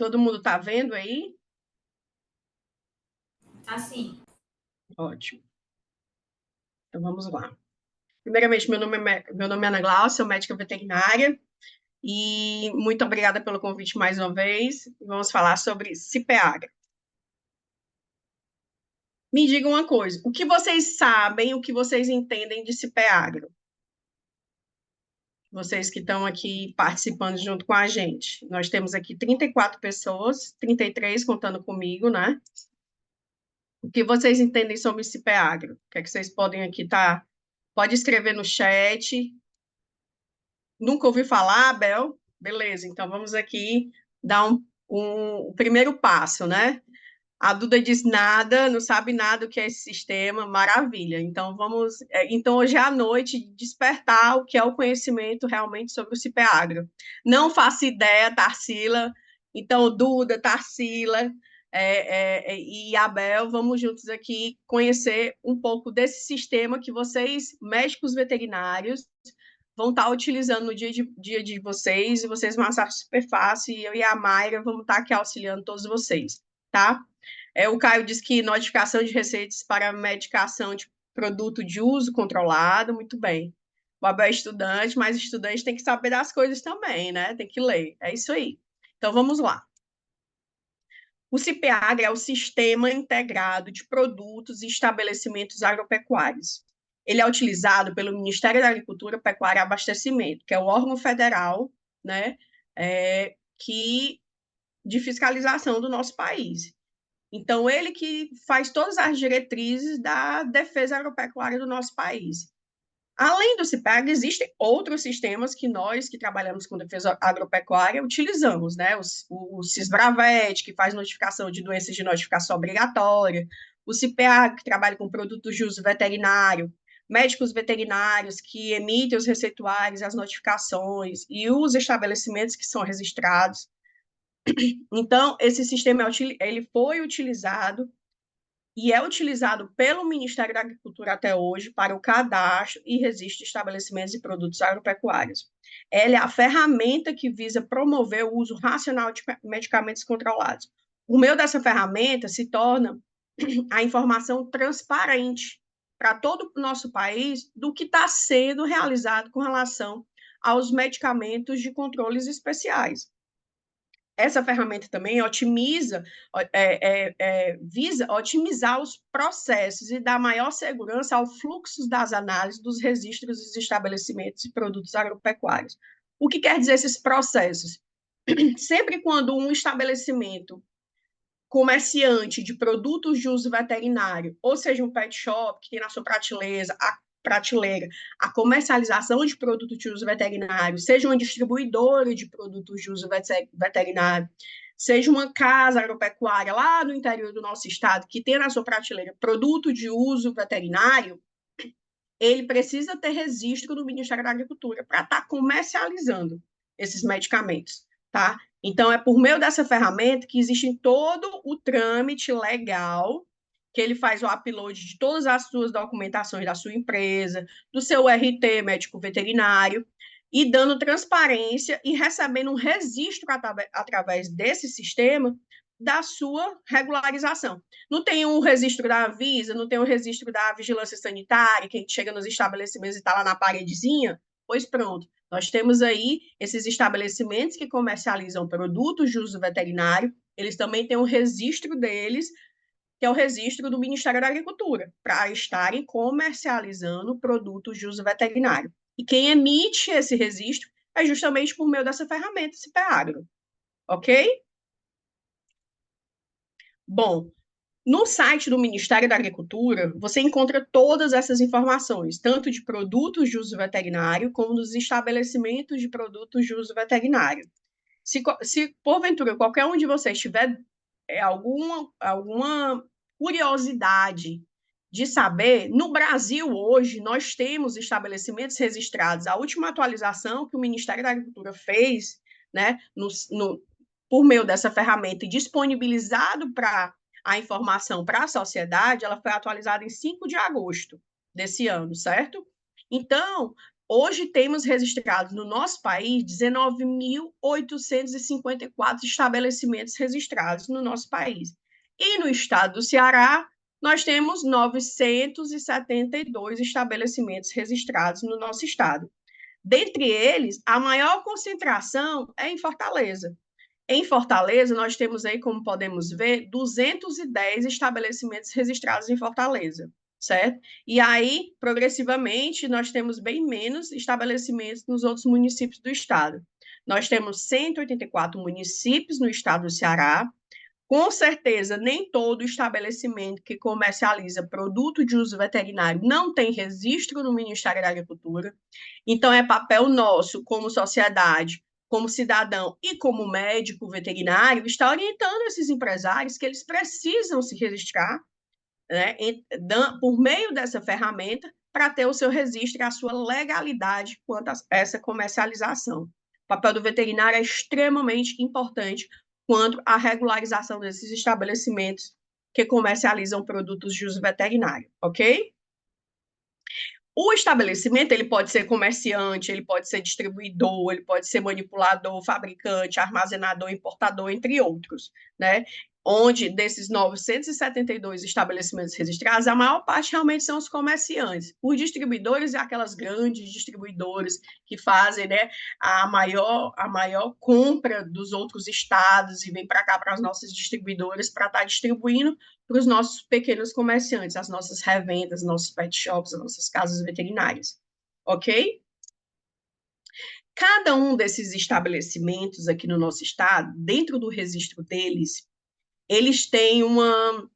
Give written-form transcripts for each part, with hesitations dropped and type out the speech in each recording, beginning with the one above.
Todo mundo está vendo aí? Assim. Ótimo. Então, vamos lá. Primeiramente, meu nome é Ana Glaucia, sou médica veterinária e muito obrigada pelo convite mais uma vez. Vamos falar sobre CIPEAGRA. Me digam uma coisa, o que vocês sabem, o que vocês entendem de CIPEAGRA? Vocês que estão aqui participando junto com a gente. Nós temos aqui 34 pessoas, 33 contando comigo, né? O que vocês entendem sobre CIPEAGRA? O que é que vocês podem aqui tá? Pode escrever no chat. Nunca ouvi falar, Bel? Beleza, então vamos aqui dar o primeiro passo, né? A Duda diz nada, não sabe nada o que é esse sistema, maravilha. Então vamos, então hoje à noite despertar o que é o conhecimento realmente sobre o CIPEAGRO. Não faço ideia, Tarsila. Então Duda, Tarsila e Abel, vamos juntos aqui conhecer um pouco desse sistema que vocês, médicos veterinários, vão estar utilizando no dia de vocês, e vocês vão achar super fácil, e eu e a Mayra vamos estar aqui auxiliando todos vocês, tá? O Caio diz que notificação de receitas para medicação de produto de uso controlado, muito bem. O Abel é estudante, mas estudante tem que saber das coisas também, né? Tem que ler, é isso aí. Então, vamos lá. O CIPEAGRA é o Sistema Integrado de Produtos e Estabelecimentos Agropecuários. Ele é utilizado pelo Ministério da Agricultura, Pecuária e Abastecimento, que é o órgão federal, né, de fiscalização do nosso país. Então, ele que faz todas as diretrizes da defesa agropecuária do nosso país. Além do CIPEAGRA, existem outros sistemas que nós, que trabalhamos com defesa agropecuária, utilizamos, né? O CISBRAVET, que faz notificação de doenças de notificação obrigatória, o CIPEAGRA, que trabalha com produtos de uso veterinário, médicos veterinários que emitem os receituários, as notificações e os estabelecimentos que são registrados. Então, esse sistema ele foi utilizado e é utilizado pelo Ministério da Agricultura até hoje para o cadastro e registro de estabelecimentos e produtos agropecuários. Ela é a ferramenta que visa promover o uso racional de medicamentos controlados. O meio dessa ferramenta se torna a informação transparente para todo o nosso país do que está sendo realizado com relação aos medicamentos de controles especiais. Essa ferramenta também visa otimizar os processos e dar maior segurança ao fluxo das análises dos registros dos estabelecimentos e produtos agropecuários. O que quer dizer esses processos? Sempre quando um estabelecimento comerciante de produtos de uso veterinário, ou seja, um pet shop que tem na sua prateleira a comercialização de produtos de uso veterinário, seja uma distribuidora de produtos de uso veterinário, seja uma casa agropecuária lá no interior do nosso estado que tem na sua prateleira produto de uso veterinário, ele precisa ter registro do Ministério da Agricultura para estar comercializando esses medicamentos, tá? Então, é por meio dessa ferramenta que existe todo o trâmite legal, que ele faz o upload de todas as suas documentações da sua empresa, do seu RT médico veterinário, e dando transparência e recebendo um registro através desse sistema da sua regularização. Não tem um registro da Anvisa, não tem um registro da Vigilância Sanitária, que a gente chega nos estabelecimentos e está lá na paredezinha? Pois pronto, nós temos aí esses estabelecimentos que comercializam produtos de uso veterinário, eles também têm um registro deles, que é o registro do Ministério da Agricultura, para estarem comercializando produtos de uso veterinário. E quem emite esse registro é justamente por meio dessa ferramenta, CIPEAGRO. Ok? Bom, no site do Ministério da Agricultura, você encontra todas essas informações, tanto de produtos de uso veterinário, como dos estabelecimentos de produtos de uso veterinário. Se porventura qualquer um de vocês tiver alguma curiosidade de saber, no Brasil hoje nós temos estabelecimentos registrados. A última atualização que o Ministério da Agricultura fez, né, por meio dessa ferramenta e disponibilizado para a informação para a sociedade, ela foi atualizada em 5 de agosto desse ano, certo? Então, Hoje temos registrados no nosso país 19.854 estabelecimentos registrados no nosso país. E no estado do Ceará, nós temos 972 estabelecimentos registrados no nosso estado. Dentre eles, a maior concentração é em Fortaleza. Em Fortaleza, nós temos aí, como podemos ver, 210 estabelecimentos registrados em Fortaleza, certo? E aí, progressivamente, nós temos bem menos estabelecimentos nos outros municípios do estado. Nós temos 184 municípios no estado do Ceará. Com certeza, nem todo estabelecimento que comercializa produto de uso veterinário não tem registro no Ministério da Agricultura. Então, é papel nosso, como sociedade, como cidadão e como médico veterinário, estar orientando esses empresários que eles precisam se registrar, né, por meio dessa ferramenta para ter o seu registro e a sua legalidade quanto a essa comercialização. O papel do veterinário é extremamente importante quanto à regularização desses estabelecimentos que comercializam produtos de uso veterinário, ok? O estabelecimento, ele pode ser comerciante, ele pode ser distribuidor, ele pode ser manipulador, fabricante, armazenador, importador, entre outros, né? Onde, desses 972 estabelecimentos registrados, a maior parte realmente são os comerciantes. Os distribuidores e aquelas grandes distribuidoras que fazem, né, a maior compra dos outros estados e vem para cá, para as nossas distribuidoras, para estar distribuindo para os nossos pequenos comerciantes, as nossas revendas, nossos pet shops, as nossas casas veterinárias, ok? Cada um desses estabelecimentos aqui no nosso estado, dentro do registro deles, eles têm uma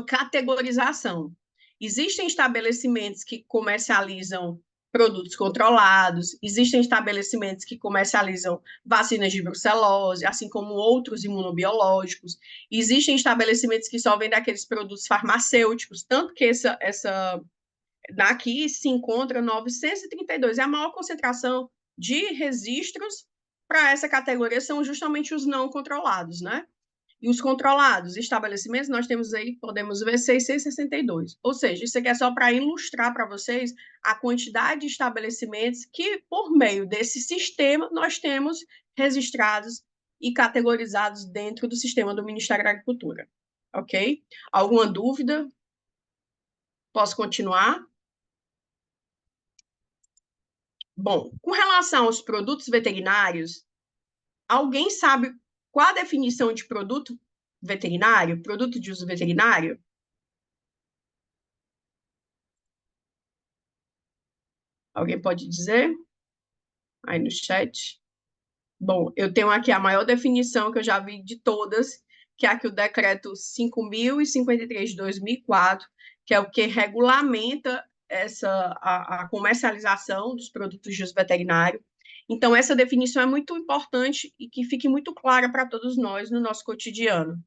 categorização. Existem estabelecimentos que comercializam produtos controlados, existem estabelecimentos que comercializam vacinas de brucelose, assim como outros imunobiológicos, existem estabelecimentos que só vendem aqueles produtos farmacêuticos, tanto que daqui se encontra 932, é a maior concentração de registros para essa categoria são justamente os não controlados, né? E os controlados, estabelecimentos, nós temos aí, podemos ver, 662. Ou seja, isso aqui é só para ilustrar para vocês a quantidade de estabelecimentos que, por meio desse sistema, nós temos registrados e categorizados dentro do sistema do Ministério da Agricultura. Ok? Alguma dúvida? Posso continuar? Bom, com relação aos produtos veterinários, alguém sabe qual a definição de produto veterinário, produto de uso veterinário? Alguém pode dizer? Aí no chat. Bom, eu tenho aqui a maior definição que eu já vi de todas, que é aqui o decreto 5.053 de 2004, que é o que regulamenta a comercialização dos produtos de uso veterinário. Então, essa definição é muito importante e que fique muito clara para todos nós no nosso cotidiano.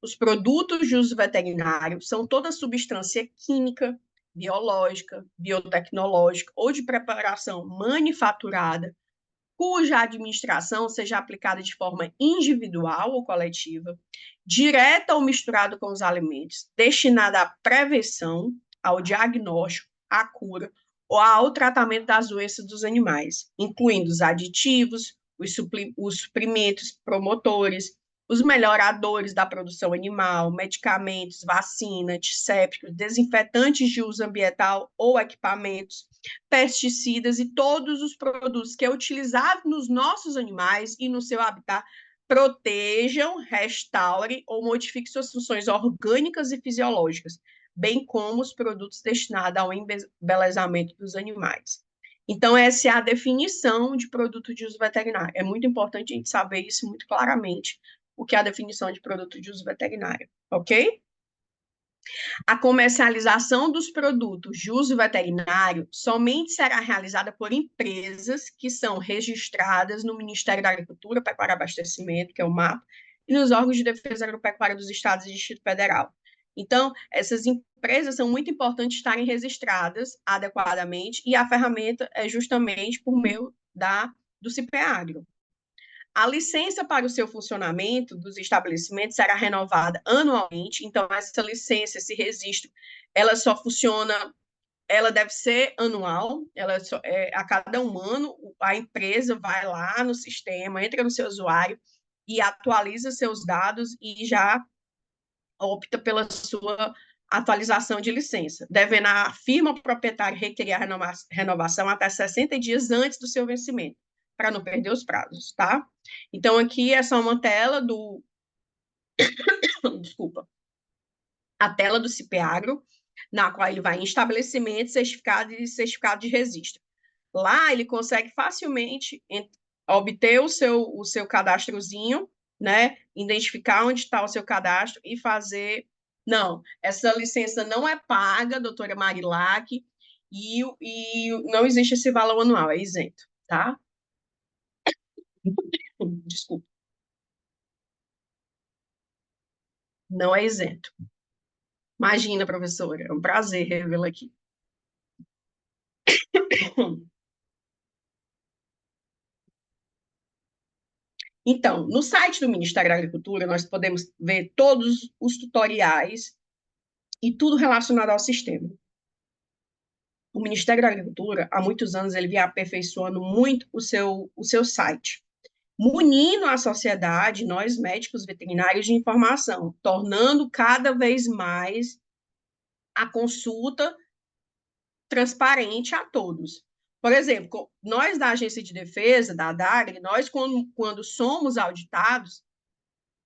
Os produtos de uso veterinário são toda substância química, biológica, biotecnológica ou de preparação manufaturada cuja administração seja aplicada de forma individual ou coletiva, direta ou misturada com os alimentos, destinada à prevenção, ao diagnóstico, à cura ou ao tratamento das doenças dos animais, incluindo os aditivos, os suprimentos promotores, os melhoradores da produção animal, medicamentos, vacina, antissépticos, desinfetantes de uso ambiental ou equipamentos, pesticidas e todos os produtos que é utilizado nos nossos animais e no seu habitat protejam, restaurem ou modifiquem suas funções orgânicas e fisiológicas, bem como os produtos destinados ao embelezamento dos animais. Então, essa é a definição de produto de uso veterinário. É muito importante a gente saber isso muito claramente, o que é a definição de produto de uso veterinário, ok? A comercialização dos produtos de uso veterinário somente será realizada por empresas que são registradas no Ministério da Agricultura, Pecuária e Abastecimento, que é o MAPA, e nos órgãos de defesa agropecuária dos estados e Distrito Federal. Então, essas empresas são muito importantes estarem registradas adequadamente e a ferramenta é justamente por meio do CIPEAGRO. A licença para o seu funcionamento dos estabelecimentos será renovada anualmente, então essa licença, esse registro, ela só funciona ela deve ser anual, a cada um ano a empresa vai lá no sistema, entra no seu usuário e atualiza seus dados e já opta pela sua atualização de licença, devendo a firma proprietária requerer a renovação até 60 dias antes do seu vencimento, para não perder os prazos, tá? Então, aqui é só uma tela do... Desculpa. A tela do CIPEAGRO, na qual ele vai em estabelecimento, certificado e certificado de registro. Lá, ele consegue facilmente obter o seu cadastrozinho, né? Identificar onde está o seu cadastro e fazer... Não, essa licença não é paga, doutora Marilac, e não existe esse valor anual, é isento, tá? Desculpa, não é isento. Imagina, professora, é um prazer revê-la aqui. Então, no site do Ministério da Agricultura, nós podemos ver todos os tutoriais e tudo relacionado ao sistema. O Ministério da Agricultura, há muitos anos, ele vinha aperfeiçoando muito o seu site, munindo a sociedade, nós médicos veterinários, de informação, tornando cada vez mais a consulta transparente a todos. Por exemplo, nós da Agência de Defesa, da ADAGRE, nós, quando somos auditados,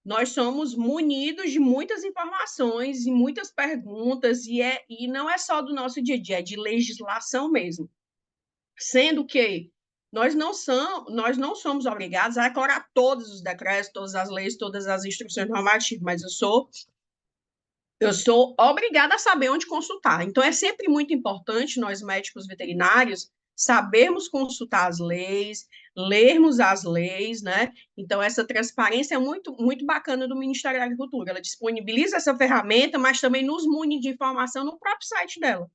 nós somos munidos de muitas informações e muitas perguntas, e não é só do nosso dia a dia, é de legislação mesmo. Sendo que nós não somos obrigados a decorar todos os decretos, todas as leis, todas as instruções normativas, mas eu sou obrigada a saber onde consultar. Então, é sempre muito importante nós, médicos veterinários, sabermos consultar as leis, lermos as leis, né? Então, essa transparência é muito, muito bacana do Ministério da Agricultura. Ela disponibiliza essa ferramenta, mas também nos mune de informação no próprio site dela,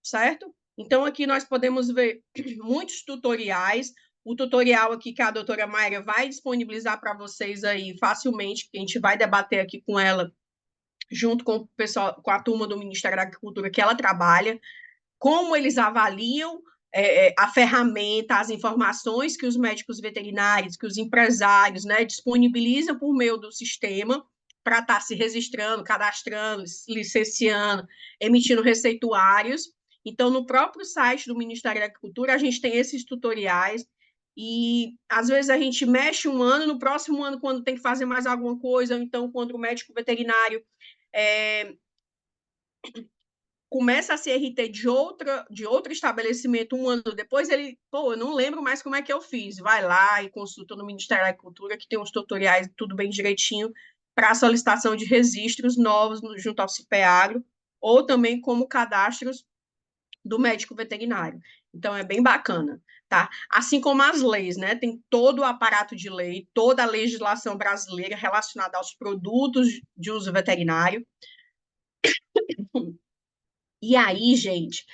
certo? Então, aqui nós podemos ver muitos tutoriais. O tutorial aqui que a doutora Mayra vai disponibilizar para vocês aí facilmente, que a gente vai debater aqui com ela, junto com o pessoal, com a turma do Ministério da Agricultura que ela trabalha, como eles avaliam a ferramenta, as informações que os médicos veterinários, que os empresários, né, disponibilizam por meio do sistema para estar se registrando, cadastrando, licenciando, emitindo receituários. Então, no próprio site do Ministério da Agricultura, a gente tem esses tutoriais e, às vezes, a gente mexe um ano, no próximo ano, quando tem que fazer mais alguma coisa, ou então, quando o médico veterinário começa a ser RT de outro estabelecimento um ano depois, ele, eu não lembro mais como é que eu fiz. Vai lá e consulta no Ministério da Agricultura, que tem os tutoriais, tudo bem direitinho, para a solicitação de registros novos junto ao CIPEAGRO, ou também como cadastros do médico veterinário. Então, é bem bacana, tá? Assim como as leis, né? Tem todo o aparato de lei, toda a legislação brasileira relacionada aos produtos de uso veterinário. E aí, gente,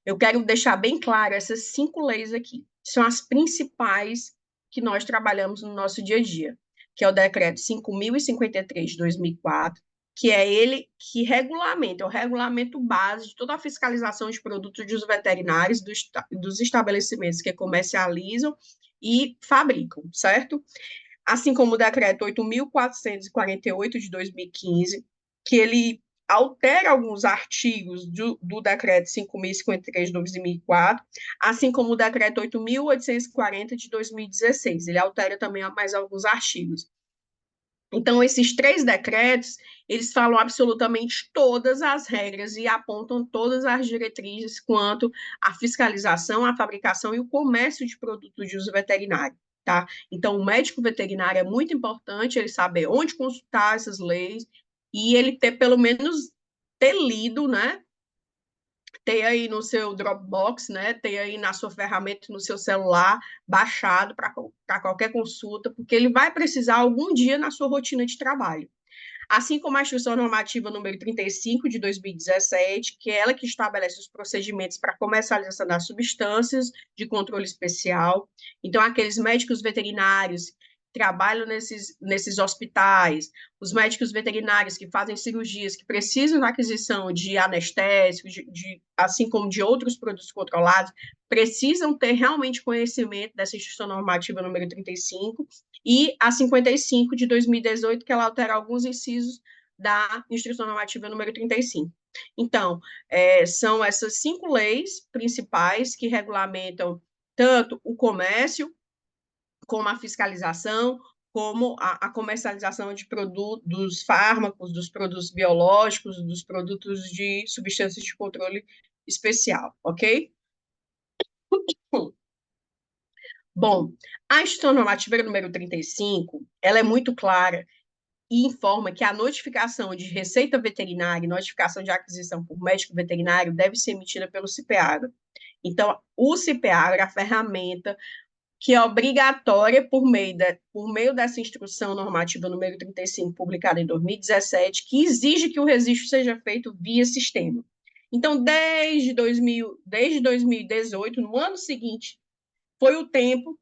eu quero deixar bem claro essas 5 leis aqui. São as principais que nós trabalhamos no nosso dia a dia, que é o decreto 5.053 de 2004, que é ele que regulamenta, é o regulamento base de toda a fiscalização de produtos de uso veterinários dos estabelecimentos que comercializam e fabricam, certo? Assim como o decreto 8.448 de 2015, que ele altera alguns artigos do decreto 5.053 de 2004, assim como o decreto 8.840 de 2016. Ele altera também mais alguns artigos. Então, esses 3 decretos, eles falam absolutamente todas as regras e apontam todas as diretrizes quanto à fiscalização, à fabricação e o comércio de produtos de uso veterinário, tá? Então, o médico veterinário é muito importante ele saber onde consultar essas leis e ele ter, pelo menos, ter lido, né? Ter aí no seu Dropbox, né? Ter aí na sua ferramenta, no seu celular, baixado para qualquer consulta, porque ele vai precisar algum dia na sua rotina de trabalho. Assim como a Instrução Normativa número 35 de 2017, que é ela que estabelece os procedimentos para comercialização das substâncias de controle especial. Então, aqueles médicos veterinários trabalham nesses hospitais, os médicos veterinários que fazem cirurgias, que precisam da aquisição de anestésicos, assim como de outros produtos controlados, precisam ter realmente conhecimento dessa Instrução Normativa número 35 e a 55 de 2018, que ela altera alguns incisos da Instrução Normativa número 35. Então, são essas 5 leis principais que regulamentam tanto o comércio, como a fiscalização, como a comercialização de produtos, dos fármacos, dos produtos biológicos, dos produtos de substâncias de controle especial, ok? Bom, a Instrução Normativa número 35, ela é muito clara e informa que a notificação de receita veterinária e notificação de aquisição por médico veterinário deve ser emitida pelo CIPEAGRO. Então, o CIPEAGRO é a ferramenta que é obrigatória por meio dessa Instrução Normativa número 35, publicada em 2017, que exige que o registro seja feito via sistema. Então, desde 2018, no ano seguinte, foi o tempo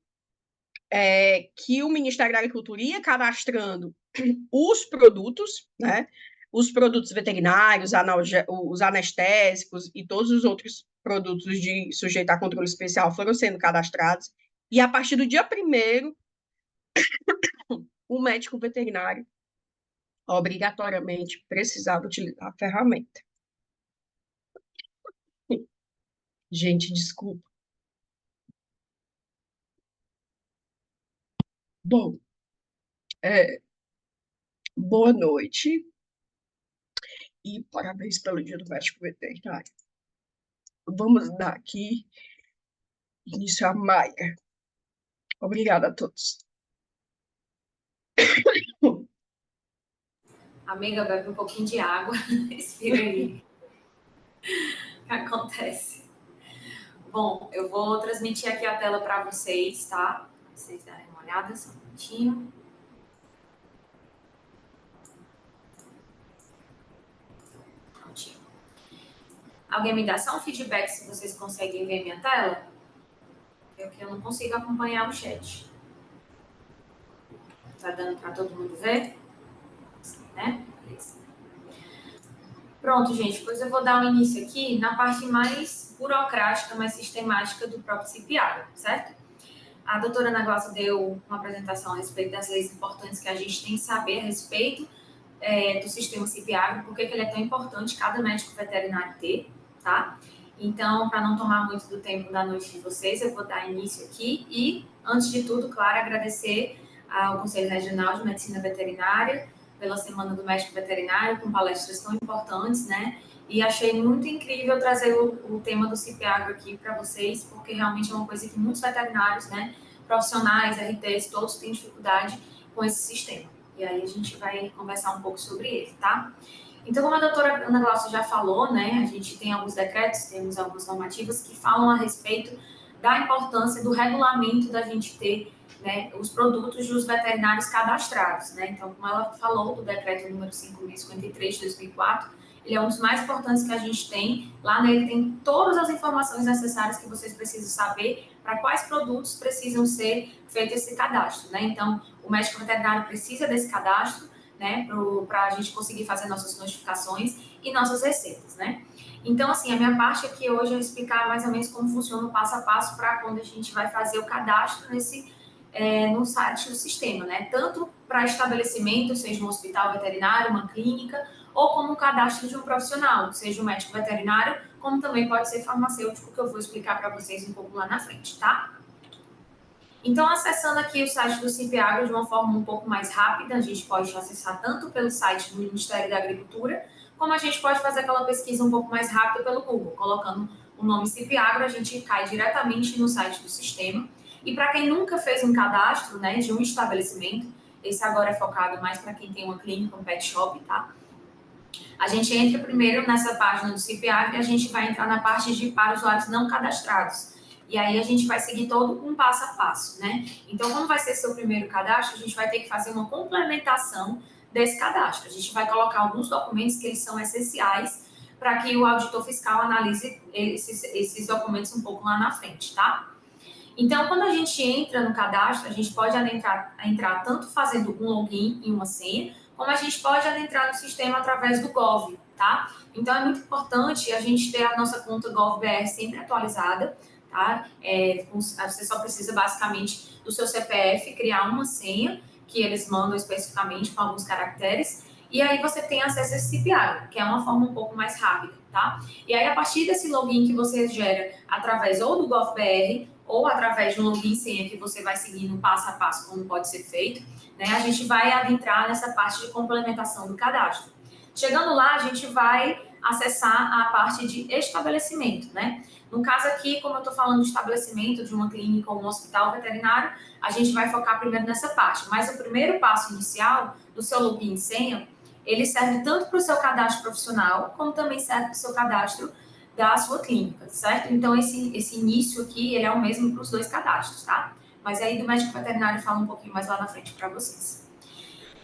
que o Ministério da Agricultura ia cadastrando os produtos, né? Os produtos veterinários, os anestésicos e todos os outros produtos de sujeito a controle especial foram sendo cadastrados. E a partir do dia 1º, o médico veterinário obrigatoriamente precisava utilizar a ferramenta. Gente, desculpa. Bom, boa noite e parabéns pelo Dia do Médico Veterinário. Vamos dar aqui início à Maia. Obrigada a todos. Amiga, bebe um pouquinho de água, respira aí. O que acontece? Bom, eu vou transmitir aqui a tela para vocês, tá? Pra vocês darem uma olhada, só um minutinho. Prontinho. Alguém me dá só um feedback se vocês conseguem ver minha tela? Porque eu não consigo acompanhar o chat. Tá dando para todo mundo ver? Né? Beleza. Pronto, gente, pois eu vou dar um início aqui na parte mais burocrática, mais sistemática do próprio CIPEAGRO, certo? A doutora Ana Glaucia deu uma apresentação a respeito das leis importantes que a gente tem que saber a respeito do sistema CIPEAGRO, por que ele é tão importante cada médico veterinário ter, tá? Então, para não tomar muito do tempo da noite de vocês, eu vou dar início aqui e, antes de tudo, claro, agradecer ao Conselho Regional de Medicina Veterinária pela Semana do Médico Veterinário, com palestras tão importantes, né? E achei muito incrível trazer o tema do CIPEAGRO aqui para vocês, porque realmente é uma coisa que muitos veterinários, né, profissionais, RTs, todos têm dificuldade com esse sistema. E aí a gente vai conversar um pouco sobre ele, tá? Então, como a doutora Ana Glaucia já falou, né, a gente tem alguns decretos, temos algumas normativas que falam a respeito da importância do regulamento da gente ter, né, os produtos dos veterinários cadastrados, né? Então, como ela falou do decreto número 5.053 de 2004, ele é um dos mais importantes que a gente tem. Lá nele tem todas as informações necessárias que vocês precisam saber para quais produtos precisam ser feito esse cadastro, né? Então, o médico veterinário precisa desse cadastro, né, para a gente conseguir fazer nossas notificações e nossas receitas, né? Então, assim, a minha parte aqui hoje é explicar mais ou menos como funciona o passo a passo para quando a gente vai fazer o cadastro no site do sistema, né? Tanto para estabelecimento, seja um hospital veterinário, uma clínica, ou como um cadastro de um profissional, seja um médico veterinário, como também pode ser farmacêutico, que eu vou explicar para vocês um pouco lá na frente, tá? Então, acessando aqui o site do CIPEAGRO de uma forma um pouco mais rápida, a gente pode acessar tanto pelo site do Ministério da Agricultura, como a gente pode fazer aquela pesquisa um pouco mais rápida pelo Google. Colocando o nome CIPEAGRO, a gente cai diretamente no site do sistema. E para quem nunca fez um cadastro, né, de um estabelecimento, esse agora é focado mais para quem tem uma clínica, um pet shop, tá? A gente entra primeiro nessa página do CIPEAGRO e a gente vai entrar na parte de para usuários não cadastrados. E aí a gente vai seguir todo um passo a passo, né? Então, como vai ser seu primeiro cadastro, a gente vai ter que fazer uma complementação desse cadastro. A gente vai colocar alguns documentos que eles são essenciais para que o auditor fiscal analise esses documentos um pouco lá na frente, tá? Então, quando a gente entra no cadastro, a gente pode entrar tanto fazendo um login e uma senha, como a gente pode adentrar no sistema através do Gov, tá? Então, é muito importante a gente ter a nossa conta GovBR sempre atualizada, tá? Você só precisa, basicamente, do seu CPF, criar uma senha, que eles mandam especificamente com alguns caracteres, e aí você tem acesso a esse CPI, que é uma forma um pouco mais rápida, tá? E aí, a partir desse login que você gera através ou do GovBR, ou através de um login e senha que você vai seguindo passo a passo como pode ser feito, né, a gente vai adentrar nessa parte de complementação do cadastro. Chegando lá, a gente vai acessar a parte de estabelecimento, né? No caso aqui, como eu estou falando de estabelecimento de uma clínica ou um hospital veterinário, a gente vai focar primeiro nessa parte. Mas o primeiro passo inicial do seu login e senha, ele serve tanto para o seu cadastro profissional, como também serve para o seu cadastro da sua clínica, certo? Então, esse início aqui, ele é o mesmo para os dois cadastros, tá? Mas aí do médico veterinário fala um pouquinho mais lá na frente para vocês.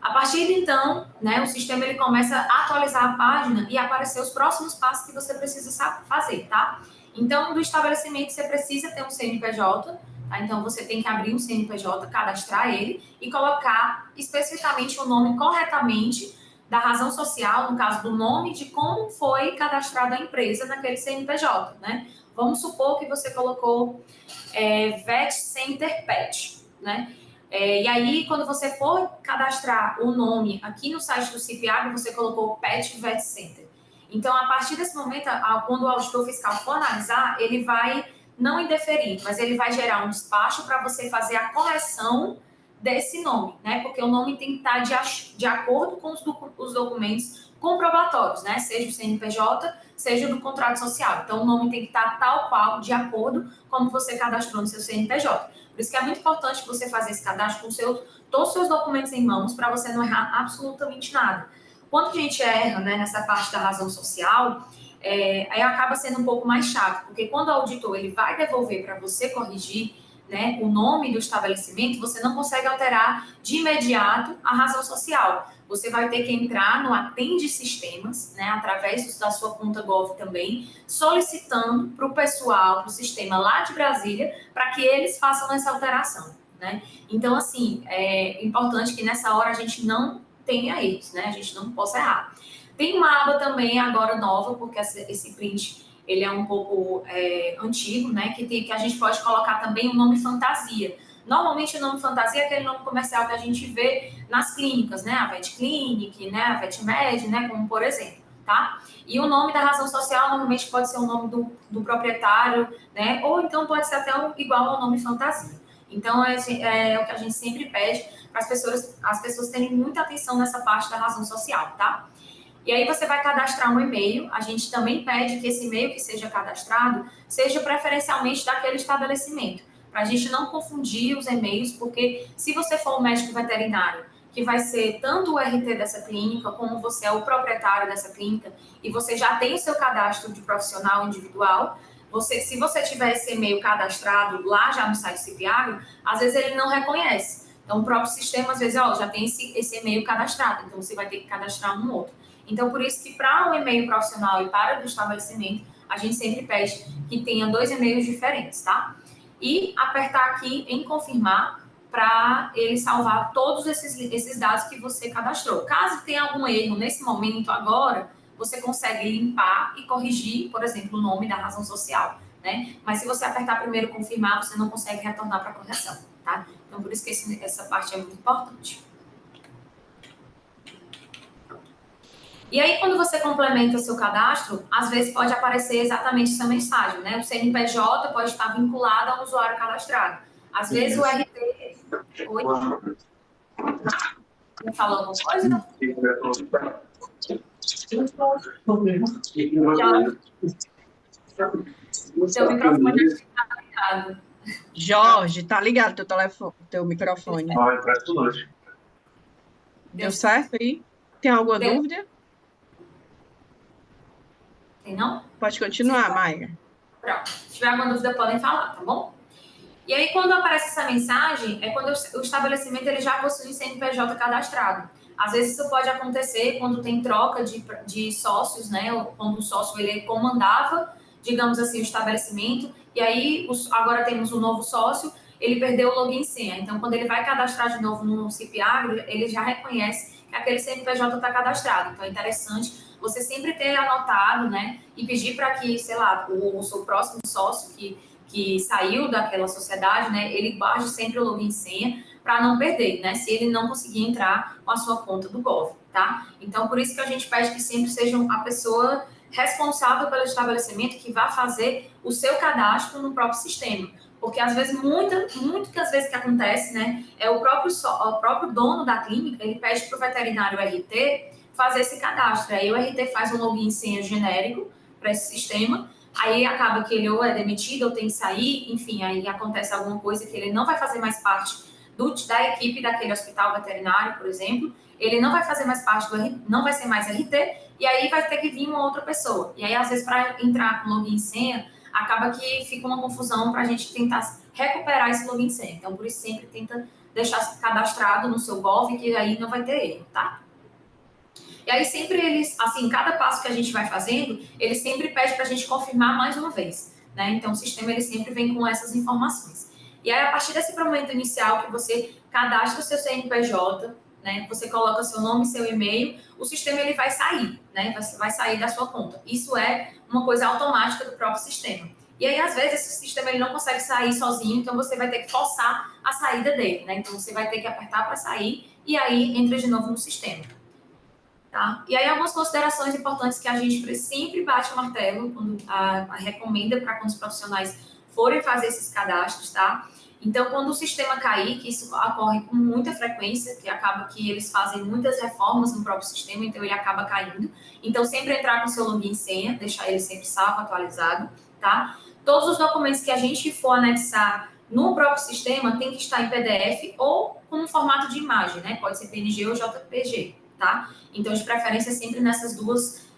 A partir de então, né, o sistema ele começa a atualizar a página e aparecer os próximos passos que você precisa fazer, tá? Então, do estabelecimento, você precisa ter um CNPJ, tá? Então, você tem que abrir um CNPJ, cadastrar ele e colocar especificamente o nome corretamente da razão social, no caso do nome de como foi cadastrada a empresa naquele CNPJ, né? Vamos supor que você colocou Vet Center Pet, né? E aí, quando você for cadastrar o nome aqui no site do CIPIAB, você colocou Pet Vet Center. Então, a partir desse momento, quando o auditor fiscal for analisar, ele vai não indeferir, mas ele vai gerar um despacho para você fazer a correção desse nome, né? Porque o nome tem que estar de acordo com os documentos comprobatórios, né? Seja o CNPJ, seja do contrato social. Então, o nome tem que estar tal qual, de acordo como você cadastrou no seu CNPJ. Por isso que é muito importante você fazer esse cadastro com todos os seus documentos em mãos para você não errar absolutamente nada. Quando a gente erra, né, nessa parte da razão social, aí acaba sendo um pouco mais chato, porque quando o auditor ele vai devolver para você corrigir, né, o nome do estabelecimento, você não consegue alterar de imediato a razão social. Você vai ter que entrar no Atende Sistemas, né, através da sua conta Gov também, solicitando para o pessoal, para o sistema lá de Brasília, para que eles façam essa alteração, né? Então, assim, é importante que nessa hora a gente não tenha erros, né? A gente não possa errar. Tem uma aba também agora nova, porque esse print ele é um pouco antigo, né? Que a gente pode colocar também o nome fantasia. Normalmente o nome fantasia é aquele nome comercial que a gente vê nas clínicas, né? A Vet Clinic, né? A VetMed, né? Como por exemplo, tá? E o nome da razão social normalmente pode ser o nome do proprietário, né? Ou então pode ser até igual ao nome fantasia. Então é o que a gente sempre pede para as pessoas terem muita atenção nessa parte da razão social, tá? E aí você vai cadastrar um e-mail. A gente também pede que esse e-mail que seja cadastrado seja preferencialmente daquele estabelecimento, para a gente não confundir os e-mails, porque se você for um médico veterinário, que vai ser tanto o RT dessa clínica, como você é o proprietário dessa clínica, e você já tem o seu cadastro de profissional individual, se você tiver esse e-mail cadastrado lá já no site CIPIAGRO, às vezes ele não reconhece. Então, o próprio sistema, às vezes, já tem esse e-mail cadastrado, então você vai ter que cadastrar um outro. Então, por isso que para o e-mail profissional e para o do estabelecimento, a gente sempre pede que tenha 2 e-mails diferentes, tá? E apertar aqui em confirmar para ele salvar todos esses dados que você cadastrou. Caso tenha algum erro nesse momento agora, você consegue limpar e corrigir, por exemplo, o nome da razão social, né? Mas se você apertar primeiro confirmar, você não consegue retornar para a correção, tá? Então, por isso que essa parte é muito importante. E aí, quando você complementa o seu cadastro, às vezes pode aparecer exatamente essa mensagem, né? O CNPJ pode estar vinculado ao usuário cadastrado. Às vezes o RT... Oi? Quer falar alguma coisa? Seu microfone está ligado. Jorge, tá ligado teu microfone? Deu certo aí? Tem alguma dúvida? Tem não? Pode continuar, Maia. Pronto. Se tiver alguma dúvida, podem falar, tá bom? E aí, quando aparece essa mensagem, é quando o estabelecimento ele já possui CNPJ cadastrado. Às vezes isso pode acontecer quando tem troca de sócios, né? Ou quando o sócio ele comandava digamos assim, o estabelecimento, e aí agora temos um novo sócio, ele perdeu o login e senha. Então, quando ele vai cadastrar de novo no CIP-Agro, ele já reconhece que aquele CNPJ está cadastrado. Então, é interessante você sempre ter anotado, né, e pedir para que, sei lá, o seu próximo sócio que saiu daquela sociedade, né, ele guarde sempre o login e senha para não perder, né, se ele não conseguir entrar com a sua conta do Gov, tá? Então, por isso que a gente pede que sempre seja a pessoa responsável pelo estabelecimento que vai fazer o seu cadastro no próprio sistema. Porque, às vezes, muito que às vezes que acontece, né, é o próprio dono da clínica, ele pede para o veterinário RT fazer esse cadastro. Aí o RT faz um login e senha genérico para esse sistema, aí acaba que ele ou é demitido ou tem que sair, enfim, aí acontece alguma coisa que ele não vai fazer mais parte da equipe daquele hospital veterinário, por exemplo, ele não vai fazer mais parte não vai ser mais RT, e aí vai ter que vir uma outra pessoa. E aí, às vezes, para entrar com login e senha, acaba que fica uma confusão para a gente tentar recuperar esse login e senha. Então, por isso, sempre tenta deixar cadastrado no seu Gov, que aí não vai ter erro, tá? E aí, sempre eles, assim, cada passo que a gente vai fazendo, ele sempre pede para a gente confirmar mais uma vez, né? Então, o sistema, ele sempre vem com essas informações. E aí, a partir desse momento inicial que você cadastra o seu CNPJ, né? Você coloca seu nome, seu e-mail, o sistema, ele vai sair, né? Vai sair da sua conta. Isso é uma coisa automática do próprio sistema. E aí, às vezes, esse sistema ele não consegue sair sozinho, então você vai ter que forçar a saída dele, né? Então, você vai ter que apertar para sair e aí entra de novo no sistema. Tá? E aí, algumas considerações importantes que a gente sempre bate o martelo, quando recomenda para quando os profissionais forem fazer esses cadastros, tá? Então, quando o sistema cair, que isso ocorre com muita frequência, que acaba que eles fazem muitas reformas no próprio sistema, então ele acaba caindo. Então, sempre entrar com seu login e senha, deixar ele sempre salvo, atualizado, tá? Todos os documentos que a gente for anexar no próprio sistema tem que estar em PDF ou com um formato de imagem, né? Pode ser PNG ou JPG, tá? Então, de preferência, sempre nessas duas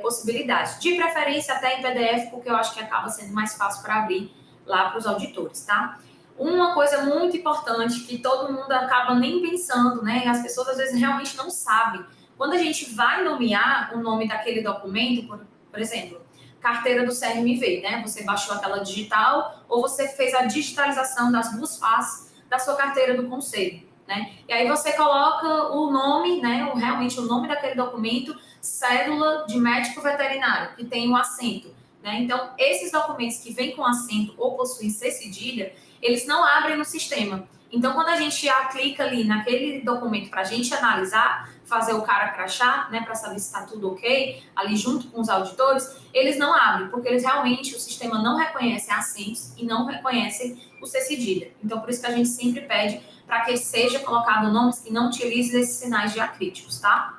possibilidades. De preferência, até em PDF, porque eu acho que acaba sendo mais fácil para abrir lá para os auditores, tá? Uma coisa muito importante que todo mundo acaba nem pensando, né? As pessoas às vezes realmente não sabem. Quando a gente vai nomear o nome daquele documento, por exemplo, carteira do CRMV, né? Você baixou aquela digital ou você fez a digitalização das duas faces da sua carteira do conselho, né? E aí você coloca o nome, né? Realmente o nome daquele documento, cédula de médico veterinário, que tem o acento, né? Então, esses documentos que vêm com acento ou possuem C cedilha, eles não abrem no sistema. Então, quando a gente clica ali naquele documento para a gente analisar, fazer o cara crachá, né, para saber se está tudo ok, ali junto com os auditores, eles não abrem, porque eles realmente, o sistema não reconhece acentos e não reconhece o C cedilha. Então, por isso que a gente sempre pede para que seja colocado nomes que não utilizem esses sinais diacríticos, tá?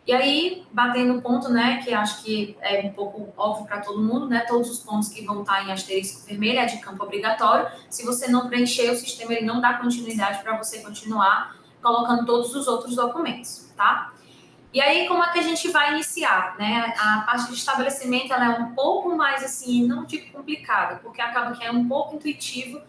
E aí, batendo o ponto, né, que acho que é um pouco óbvio para todo mundo, né, todos os pontos que vão estar em asterisco vermelho é de campo obrigatório. Se você não preencher, o sistema ele não dá continuidade para você continuar colocando todos os outros documentos, tá? E aí, como é que a gente vai iniciar, né? A parte de estabelecimento, ela é um pouco mais, assim, não digo complicada, porque acaba que é um pouco intuitivo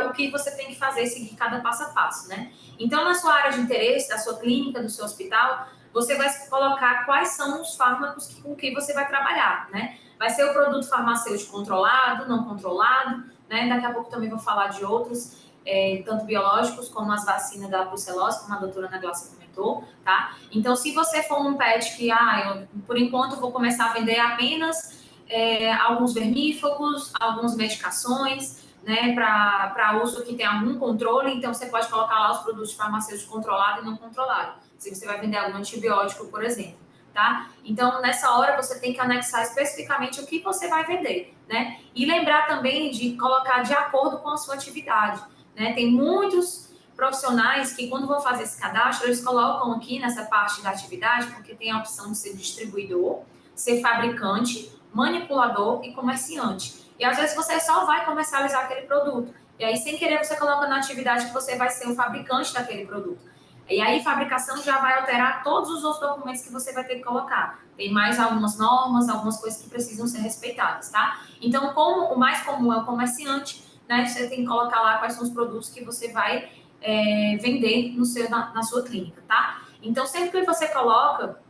o que você tem que fazer, seguir cada passo a passo, né? Então, na sua área de interesse, da sua clínica, do seu hospital, você vai colocar quais são os fármacos com que você vai trabalhar, né? Vai ser o produto farmacêutico controlado, não controlado, né? Daqui a pouco também vou falar de outros, tanto biológicos como as vacinas da brucelose, como a doutora Ana Glaucia comentou, tá? Então, se você for um pet que, eu, por enquanto, vou começar a vender apenas alguns vermífugos, algumas medicações, né, para uso que tem algum controle, então você pode colocar lá os produtos farmacêuticos controlados e não controlados, se você vai vender algum antibiótico, por exemplo, tá? Então, nessa hora, você tem que anexar especificamente o que você vai vender, né? E lembrar também de colocar de acordo com a sua atividade, né? Tem muitos profissionais que, quando vão fazer esse cadastro, eles colocam aqui nessa parte da atividade, porque tem a opção de ser distribuidor, ser fabricante, manipulador e comerciante. E às vezes você só vai comercializar aquele produto. E aí, sem querer, você coloca na atividade que você vai ser o fabricante daquele produto. E aí, fabricação já vai alterar todos os outros documentos que você vai ter que colocar. Tem mais algumas normas, algumas coisas que precisam ser respeitadas, tá? Então, como o mais comum é o comerciante, né? Você tem que colocar lá quais são os produtos que você vai vender na sua clínica, tá? Então, sempre que você coloca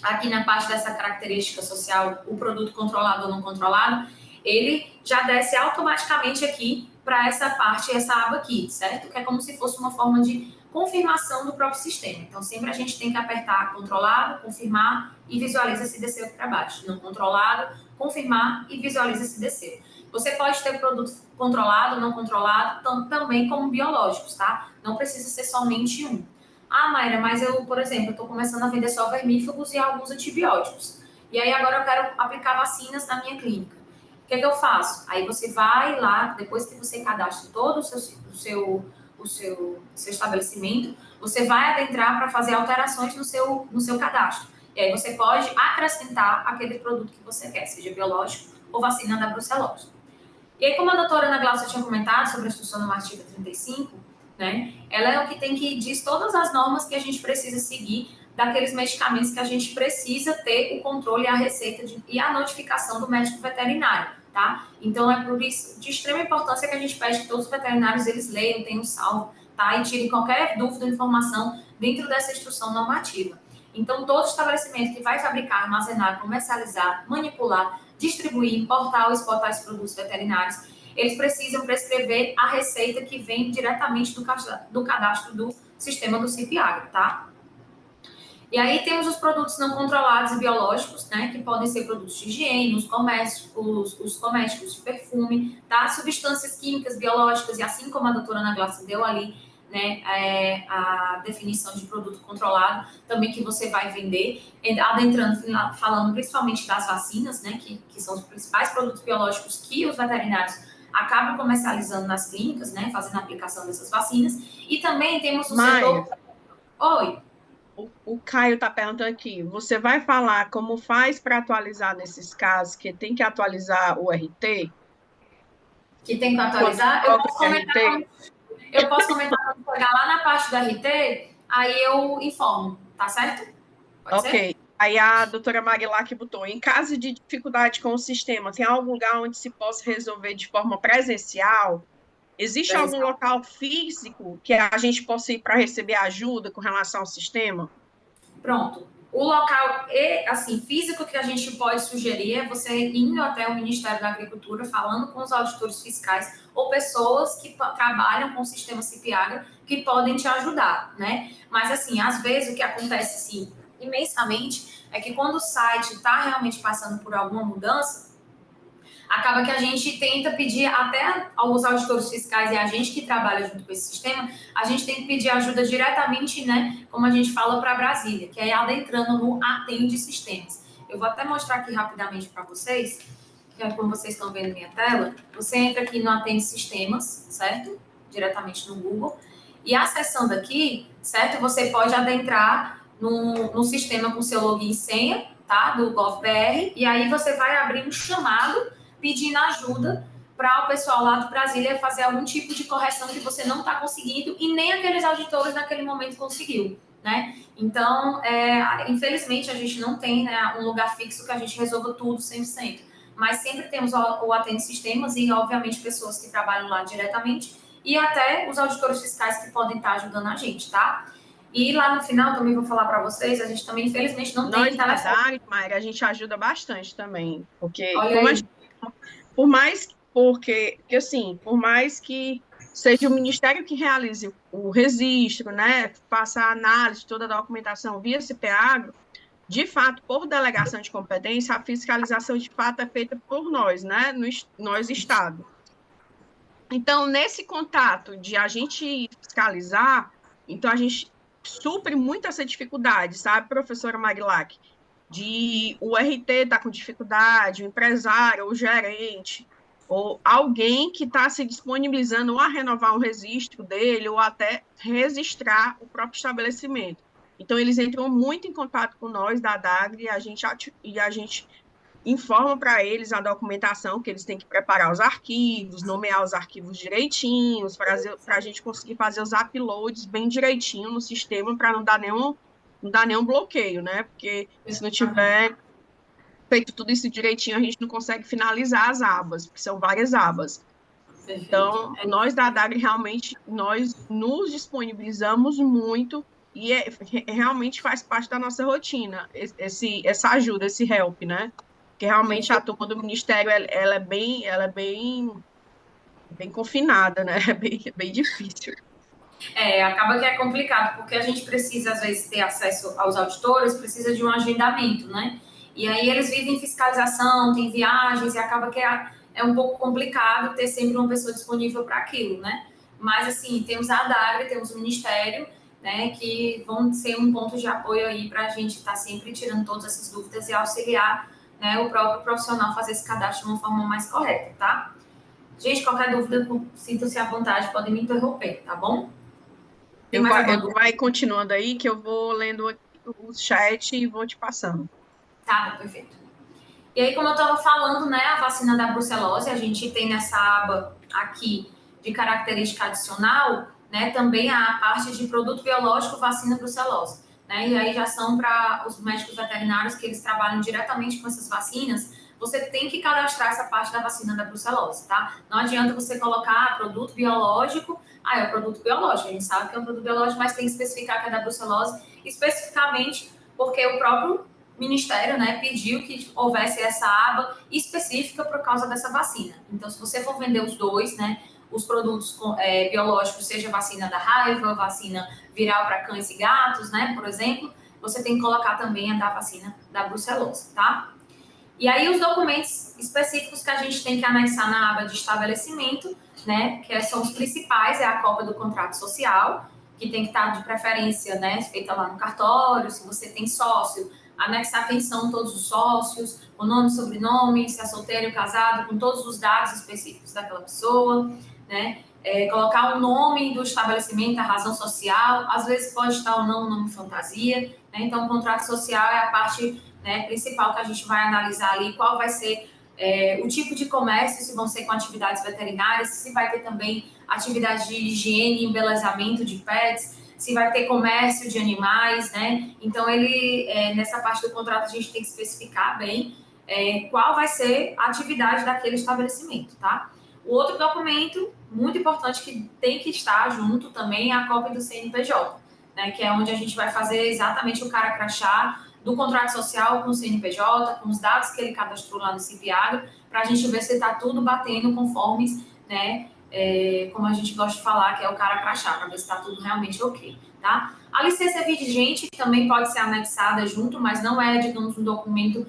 aqui na parte dessa característica social, o produto controlado ou não controlado, ele já desce automaticamente aqui para essa parte, essa aba aqui, certo? Que é como se fosse uma forma de confirmação do próprio sistema. Então, sempre a gente tem que apertar controlado, confirmar e visualiza se desceu aqui para baixo. Não controlado, confirmar e visualiza se desceu. Você pode ter produto controlado, não controlado, também como biológicos, tá? Não precisa ser somente um. Ah, Mayra, mas eu, por exemplo, estou começando a vender só vermífugos e alguns antibióticos. E aí agora eu quero aplicar vacinas na minha clínica. O que é que eu faço? Aí você vai lá, depois que você cadastra todo o seu estabelecimento, você vai adentrar para fazer alterações no seu cadastro. E aí você pode acrescentar aquele produto que você quer, seja biológico ou vacina da brucelose. E aí, como a doutora Ana Glaucia tinha comentado sobre a instrução normativa 35, né, ela é o que tem que diz todas as normas que a gente precisa seguir daqueles medicamentos que a gente precisa ter o controle e a receita e a notificação do médico veterinário, tá? Então, é por isso de extrema importância que a gente pede que todos os veterinários, eles leiam, tenham salvo, tá? E tirem qualquer dúvida ou informação dentro dessa instrução normativa. Então, todo estabelecimento que vai fabricar, armazenar, comercializar, manipular, distribuir, importar ou exportar esses produtos veterinários, eles precisam prescrever a receita que vem diretamente do cadastro do sistema do CIP-Agro, tá? E aí temos os produtos não controlados e biológicos, né, que podem ser produtos de higiene, os cosméticos de perfume, tá? Substâncias químicas, biológicas, e assim como a doutora Ana Glaucia deu ali, né, a definição de produto controlado, também que você vai vender, adentrando, falando principalmente das vacinas, né, que são os principais produtos biológicos que os veterinários acabam comercializando nas clínicas, né, fazendo a aplicação dessas vacinas, e também temos o setor... Oi. O Caio está perguntando aqui, você vai falar como faz para atualizar nesses casos, que tem que atualizar o RT? Que tem que atualizar? Eu posso comentar quando chegar lá na parte do RT, aí eu informo, tá certo? Pode Ok. ser? Aí a doutora Marilac botou, em caso de dificuldade com o sistema, tem algum lugar onde se possa resolver de forma presencial? Existe algum Presencial. local físico que a gente possa ir para receber ajuda com relação ao sistema? Pronto. O local assim, físico que a gente pode sugerir é você indo até o Ministério da Agricultura, falando com os auditores fiscais ou pessoas que trabalham com o sistema CIP-Agro que podem te ajudar, né? Mas, assim, às vezes o que acontece, assim, imensamente, é que quando o site está realmente passando por alguma mudança, acaba que a gente tenta pedir até aos auditores fiscais e a gente que trabalha junto com esse sistema, a gente tem que pedir ajuda diretamente, né, como a gente fala, para Brasília, que é adentrando no Atende Sistemas. Eu vou até mostrar aqui rapidamente para vocês, que é como vocês estão vendo minha tela. Você entra aqui no Atende Sistemas, certo? Diretamente no Google. E acessando aqui, certo? Você pode adentrar no sistema com seu login e senha, tá? Do GovBR. E aí você vai abrir um chamado pedindo ajuda para o pessoal lá do Brasília fazer algum tipo de correção que você não está conseguindo e nem aqueles auditores naquele momento conseguiu, né? Então, infelizmente, a gente não tem, né, um lugar fixo que a gente resolva tudo 100%, mas sempre temos o Atende Sistemas e, obviamente, pessoas que trabalham lá diretamente e até os auditores fiscais que podem estar ajudando a gente, tá? E lá no final, também vou falar para vocês, a gente também, infelizmente, não tem Nós da telefone. DAG, Mayra, a gente ajuda bastante também, porque Olha como a aí. gente, porque assim, por mais que seja o Ministério que realize o registro, né, faça a análise de toda a documentação via CPAgro, de fato, por delegação de competência, a fiscalização de fato é feita por nós, né, nós Estado. Então, nesse contato de a gente fiscalizar, então a gente supre muito essa dificuldade, sabe, professora Marilac? De o RT estar com dificuldade, o empresário, o gerente, ou alguém que está se disponibilizando a renovar um registro dele ou até registrar o próprio estabelecimento. Então, eles entram muito em contato com nós da DAGRE e a gente informa para eles a documentação que eles têm que preparar os arquivos, nomear os arquivos direitinhos, para a gente conseguir fazer os uploads bem direitinho no sistema para não dar nenhum bloqueio, né? Porque se não tiver feito tudo isso direitinho, a gente não consegue finalizar as abas, porque são várias abas. Perfeito. Então, nós da DAGRE realmente nós nos disponibilizamos muito realmente faz parte da nossa rotina, essa ajuda, esse help, né? Porque realmente a turma do Ministério, ela é bem confinada, né? É bem difícil. Acaba que é complicado, porque a gente precisa, às vezes, ter acesso aos auditores, precisa de um agendamento, né? E aí eles vivem fiscalização, tem viagens, e acaba que é um pouco complicado ter sempre uma pessoa disponível para aquilo, né? Mas, assim, temos a ADAGRE, temos o Ministério, né, que vão ser um ponto de apoio aí para a gente estar sempre tirando todas essas dúvidas e auxiliar, né, o próprio profissional fazer esse cadastro de uma forma mais correta, tá? Gente, qualquer dúvida, sinta-se à vontade, podem me interromper, tá bom? Tem mais alguma coisa? Vai continuando aí, que eu vou lendo aqui o chat e vou te passando. Tá, perfeito. E aí, como eu estava falando, né, a vacina da brucelose, a gente tem nessa aba aqui de característica adicional, né, também a parte de produto biológico vacina brucelose, né, e aí já são para os médicos veterinários que eles trabalham diretamente com essas vacinas, você tem que cadastrar essa parte da vacina da brucelose, tá? Não adianta você colocar produto biológico, é o produto biológico, a gente sabe que é um produto biológico, mas tem que especificar que é da brucelose, especificamente porque o próprio Ministério, né, pediu que houvesse essa aba específica por causa dessa vacina. Então, se você for vender os dois, né, os produtos biológicos, seja vacina da raiva, vacina viral para cães e gatos, né, por exemplo, você tem que colocar também a da vacina da brucelose, tá? E aí, os documentos específicos que a gente tem que anexar na aba de estabelecimento, né, que são os principais, é a cópia do contrato social, que tem que estar de preferência, né, feita lá no cartório, se você tem sócio, anexar quem são todos os sócios, o nome, sobrenome, se é solteiro, casado, com todos os dados específicos daquela pessoa, né, colocar o nome do estabelecimento, a razão social, às vezes pode estar ou não o nome fantasia, né, então o contrato social é a parte, né, principal que a gente vai analisar ali, qual vai ser o tipo de comércio, se vão ser com atividades veterinárias, se vai ter também atividade de higiene e embelezamento de pets, se vai ter comércio de animais, né? Então, nessa parte do contrato, a gente tem que especificar bem qual vai ser a atividade daquele estabelecimento, tá? O outro documento, muito importante, que tem que estar junto também, é a cópia do CNPJ, né? Que é onde a gente vai fazer exatamente o cara crachá do contrato social com o CNPJ, com os dados que ele cadastrou lá no CIPIAGRO, para a gente ver se está tudo batendo conforme, né, como a gente gosta de falar, que é o cara crachá, para ver se está tudo realmente ok, tá? A licença vigente também pode ser anexada junto, mas não é, digamos, um documento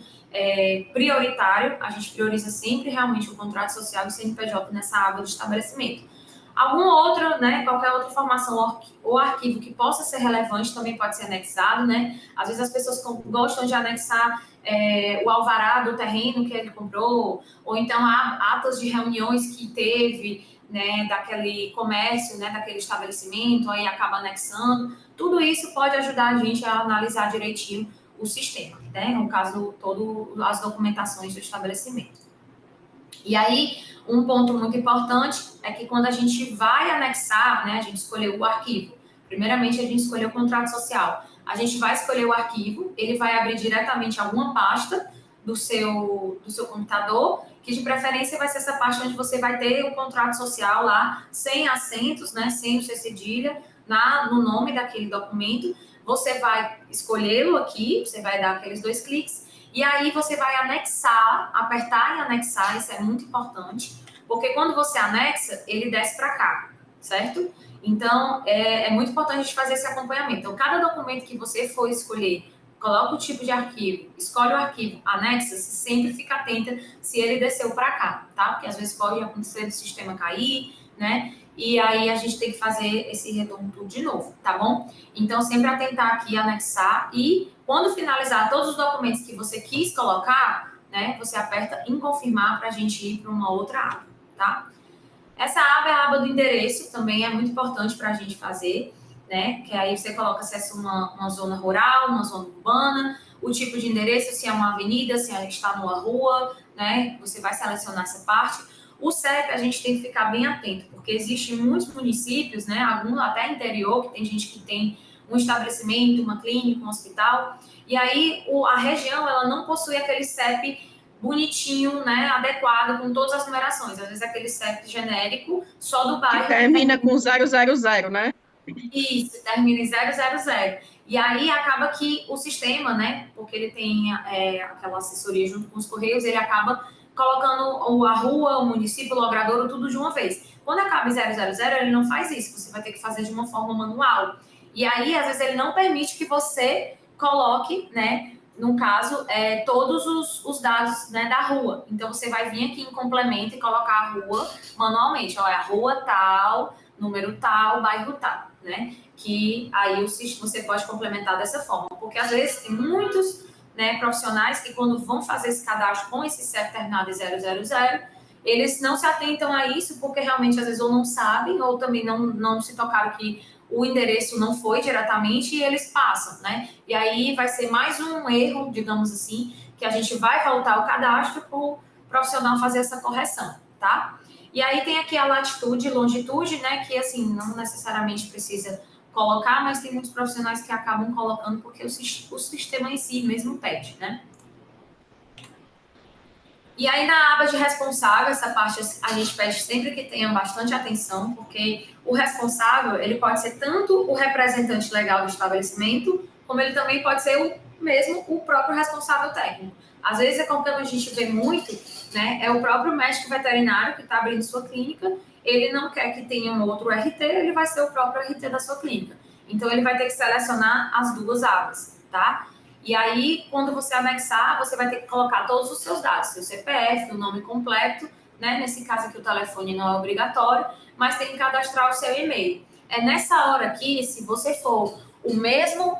prioritário. A gente prioriza sempre realmente o contrato social e o CNPJ nessa aba de estabelecimento. Alguma outra, né, qualquer outra informação ou arquivo que possa ser relevante também pode ser anexado, né? Às vezes as pessoas gostam de anexar o alvará do terreno que ele comprou, ou então atas de reuniões que teve, né, daquele comércio, né, daquele estabelecimento, aí acaba anexando. Tudo isso pode ajudar a gente a analisar direitinho o sistema, né? No caso, todas as documentações do estabelecimento. E aí, um ponto muito importante é que quando a gente vai anexar, né, a gente escolheu o arquivo. Primeiramente, a gente escolheu o contrato social. A gente vai escolher o arquivo, ele vai abrir diretamente alguma pasta do seu computador, que de preferência vai ser essa pasta onde você vai ter o contrato social lá, sem acentos, né, sem o C cedilha, no nome daquele documento. Você vai escolhê-lo aqui, você vai dar aqueles 2 cliques, e aí você vai anexar, apertar em anexar, isso é muito importante, porque quando você anexa, ele desce para cá, certo? Então, é muito importante a gente fazer esse acompanhamento. Então, cada documento que você for escolher, coloca o tipo de arquivo, escolhe o arquivo, anexa-se, sempre fica atenta se ele desceu para cá, tá? Porque às vezes pode acontecer do sistema cair, né? E aí a gente tem que fazer esse retorno tudo de novo, tá bom? Então, sempre atentar aqui, anexar, e quando finalizar todos os documentos que você quis colocar, né, você aperta em confirmar para a gente ir para uma outra aba, tá? Essa aba é a aba do endereço, também é muito importante para a gente fazer, né? Que aí você coloca se é uma zona rural, uma zona urbana, o tipo de endereço, se é uma avenida, se a gente está numa rua, né? Você vai selecionar essa parte. O CEP a gente tem que ficar bem atento, porque existem muitos municípios, né? Alguns até interior, que tem gente que tem um estabelecimento, uma clínica, um hospital, e aí a região ela não possui aquele CEP bonitinho, né, adequado, com todas as numerações. Às vezes aquele CEP genérico, só do Que bairro. termina com 000, né? Isso, termina em 000. E aí acaba que o sistema, né, porque ele tem aquela assessoria junto com os Correios, ele acaba colocando a rua, o município, o logradouro, tudo de uma vez. Quando acaba em 000, ele não faz isso, você vai ter que fazer de uma forma manual. E aí, às vezes, ele não permite que você coloque, né, no caso, todos os dados, né, da rua. Então, você vai vir aqui em complemento e colocar a rua manualmente. Olha, a rua tal, número tal, bairro tal, né? Que aí você pode complementar dessa forma. Porque, às vezes, tem muitos, né, profissionais que, quando vão fazer esse cadastro com esse CEP terminado em 000, eles não se atentam a isso porque, realmente, às vezes, ou não sabem ou também não se tocaram que o endereço não foi diretamente e eles passam, né? E aí vai ser mais um erro, digamos assim, que a gente vai voltar ao cadastro para o profissional fazer essa correção, tá? E aí tem aqui a latitude e longitude, né? Que, assim, não necessariamente precisa colocar, mas tem muitos profissionais que acabam colocando porque o sistema em si mesmo pede, né? E aí, na aba de responsável, essa parte a gente pede sempre que tenha bastante atenção, porque o responsável, ele pode ser tanto o representante legal do estabelecimento, como ele também pode ser o próprio responsável técnico. Às vezes, como a gente vê muito, né, é o próprio médico veterinário que está abrindo sua clínica, ele não quer que tenha um outro RT, ele vai ser o próprio RT da sua clínica. Então, ele vai ter que selecionar as duas abas, tá? E aí, quando você anexar, você vai ter que colocar todos os seus dados, seu CPF, o nome completo, né? Nesse caso aqui, o telefone não é obrigatório, mas tem que cadastrar o seu e-mail. É nessa hora aqui, se você for o mesmo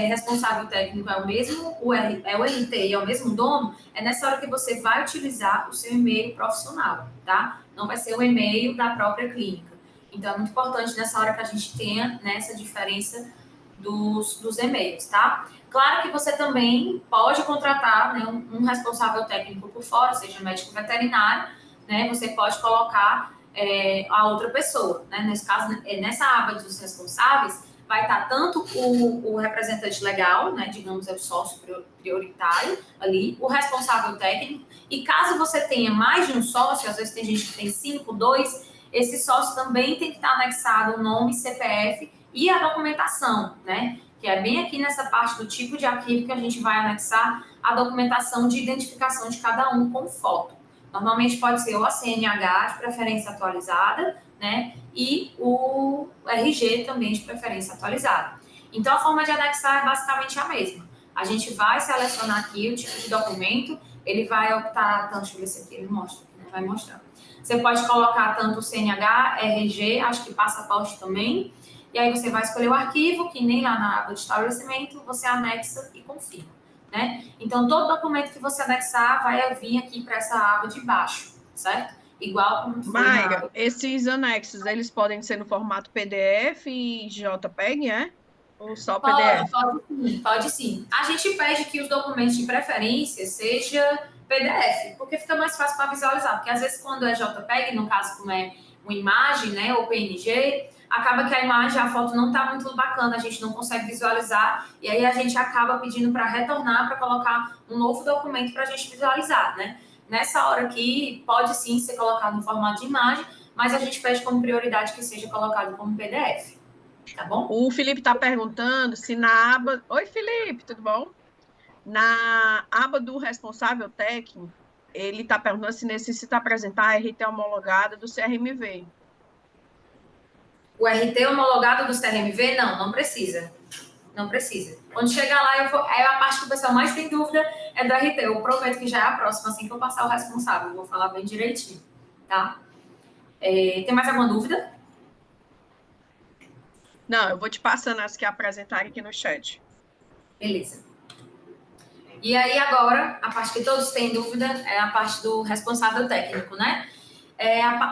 responsável técnico, é o mesmo o RT e é o mesmo dono, é nessa hora que você vai utilizar o seu e-mail profissional, tá? Não vai ser o e-mail da própria clínica. Então, é muito importante nessa hora que a gente tenha, né, essa diferença dos e-mails, tá? Claro que você também pode contratar, né, um responsável técnico por fora, seja médico veterinário, né? Você pode colocar a outra pessoa, né? Nesse caso, nessa aba dos responsáveis, vai estar tanto o representante legal, né? Digamos, é o sócio prioritário ali, o responsável técnico, e caso você tenha mais de um sócio, às vezes tem gente que tem 5, 2, esse sócio também tem que estar anexado o nome, CPF e a documentação, né? Que é bem aqui nessa parte do tipo de arquivo que a gente vai anexar a documentação de identificação de cada um com foto. Normalmente pode ser o CNH de preferência atualizada, né? E o RG também de preferência atualizada. Então, a forma de anexar é basicamente a mesma. A gente vai selecionar aqui o tipo de documento, ele vai optar, então, deixa eu ver se aqui ele mostra, né? Vai mostrar. Você pode colocar tanto o CNH, RG, acho que passaporte também, e aí você vai escolher o arquivo, que nem lá na aba de estabelecimento, você anexa e confirma, né? Então, todo documento que você anexar vai vir aqui para essa aba de baixo, certo? Igual como foi na Maíra, aba. esses anexos, eles podem ser no formato PDF e JPEG, é? Ou só Pode, PDF? pode sim, pode sim. A gente pede que os documentos de preferência seja PDF, porque fica mais fácil para visualizar. Porque às vezes quando é JPEG, no caso como é uma imagem, né, ou PNG, acaba que a imagem, a foto não está muito bacana, a gente não consegue visualizar, e aí a gente acaba pedindo para retornar, para colocar um novo documento para a gente visualizar, né? Nessa hora aqui, pode sim ser colocado no formato de imagem, mas a gente pede como prioridade que seja colocado como PDF, tá bom? O Felipe está perguntando se na aba. Oi, Felipe, tudo bom? Na aba do responsável técnico, ele está perguntando se necessita apresentar a RT homologada do CRMV. O RT homologado do CRMV? Não, não precisa. Não precisa. Quando chegar lá, é a parte que o pessoal mais tem dúvida é do RT. Eu prometo que já é a próxima, assim que eu passar o responsável. Eu vou falar bem direitinho, tá? Tem mais alguma dúvida? Não, eu vou te passando as que apresentarem aqui no chat. Beleza. E aí, agora, a parte que todos têm dúvida é a parte do responsável técnico, né?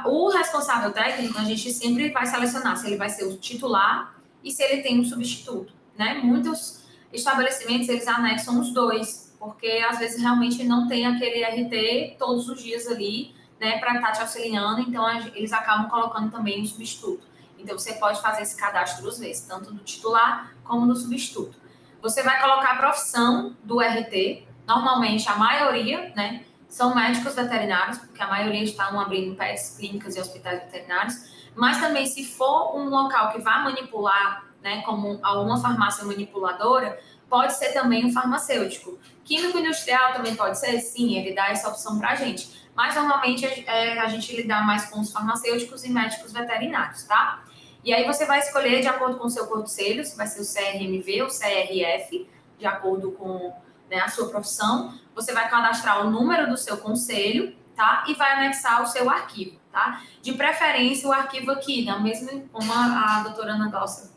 O responsável técnico, a gente sempre vai selecionar se ele vai ser o titular e se ele tem um substituto, né? Muitos estabelecimentos, eles anexam os dois, porque às vezes realmente não tem aquele RT todos os dias ali, né, para estar te auxiliando, então eles acabam colocando também um substituto. Então, você pode fazer esse cadastro duas vezes, tanto do titular como do substituto. Você vai colocar a profissão do RT, normalmente a maioria, né, são médicos veterinários, porque a maioria estão abrindo PETs, clínicas e hospitais veterinários. Mas também, se for um local que vai manipular, né, como alguma farmácia manipuladora, pode ser também um farmacêutico. Químico industrial também pode ser? Sim, ele dá essa opção para a gente. Mas, normalmente, a gente lida mais com os farmacêuticos e médicos veterinários, tá? E aí você vai escolher de acordo com o seu conselho, se vai ser o CRMV ou CRF, de acordo com, né, a sua profissão. Você vai cadastrar o número do seu conselho, tá? E vai anexar o seu arquivo, tá? De preferência, o arquivo aqui, da mesma como a doutora Ana Glaucia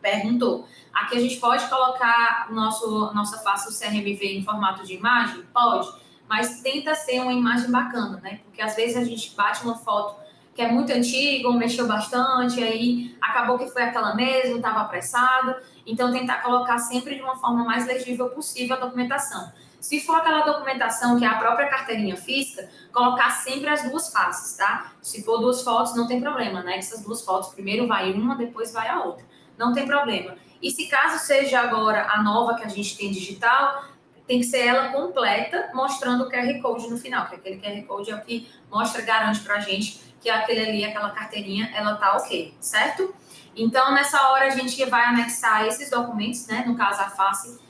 perguntou. Aqui a gente pode colocar nossa face do CRMV em formato de imagem? Pode, mas tenta ser uma imagem bacana, né? Porque às vezes a gente bate uma foto que é muito antiga ou mexeu bastante, aí acabou que foi aquela mesmo, estava apressado. Então, tentar colocar sempre de uma forma mais legível possível a documentação. Se for aquela documentação que é a própria carteirinha física, colocar sempre as duas faces, tá? Se for duas fotos, não tem problema, né? Essas duas fotos, primeiro vai uma, depois vai a outra. Não tem problema. E se caso seja agora a nova que a gente tem digital, tem que ser ela completa, mostrando o QR Code no final, que aquele QR Code é o que mostra, garante pra gente que aquele ali, aquela carteirinha, ela tá ok, certo? Então, nessa hora, a gente vai anexar esses documentos, né? No caso, a face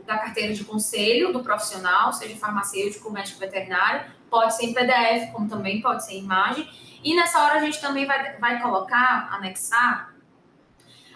da carteira de conselho do profissional, seja farmacêutico, médico veterinário, pode ser em PDF, como também pode ser em imagem. E nessa hora, a gente também vai colocar, anexar,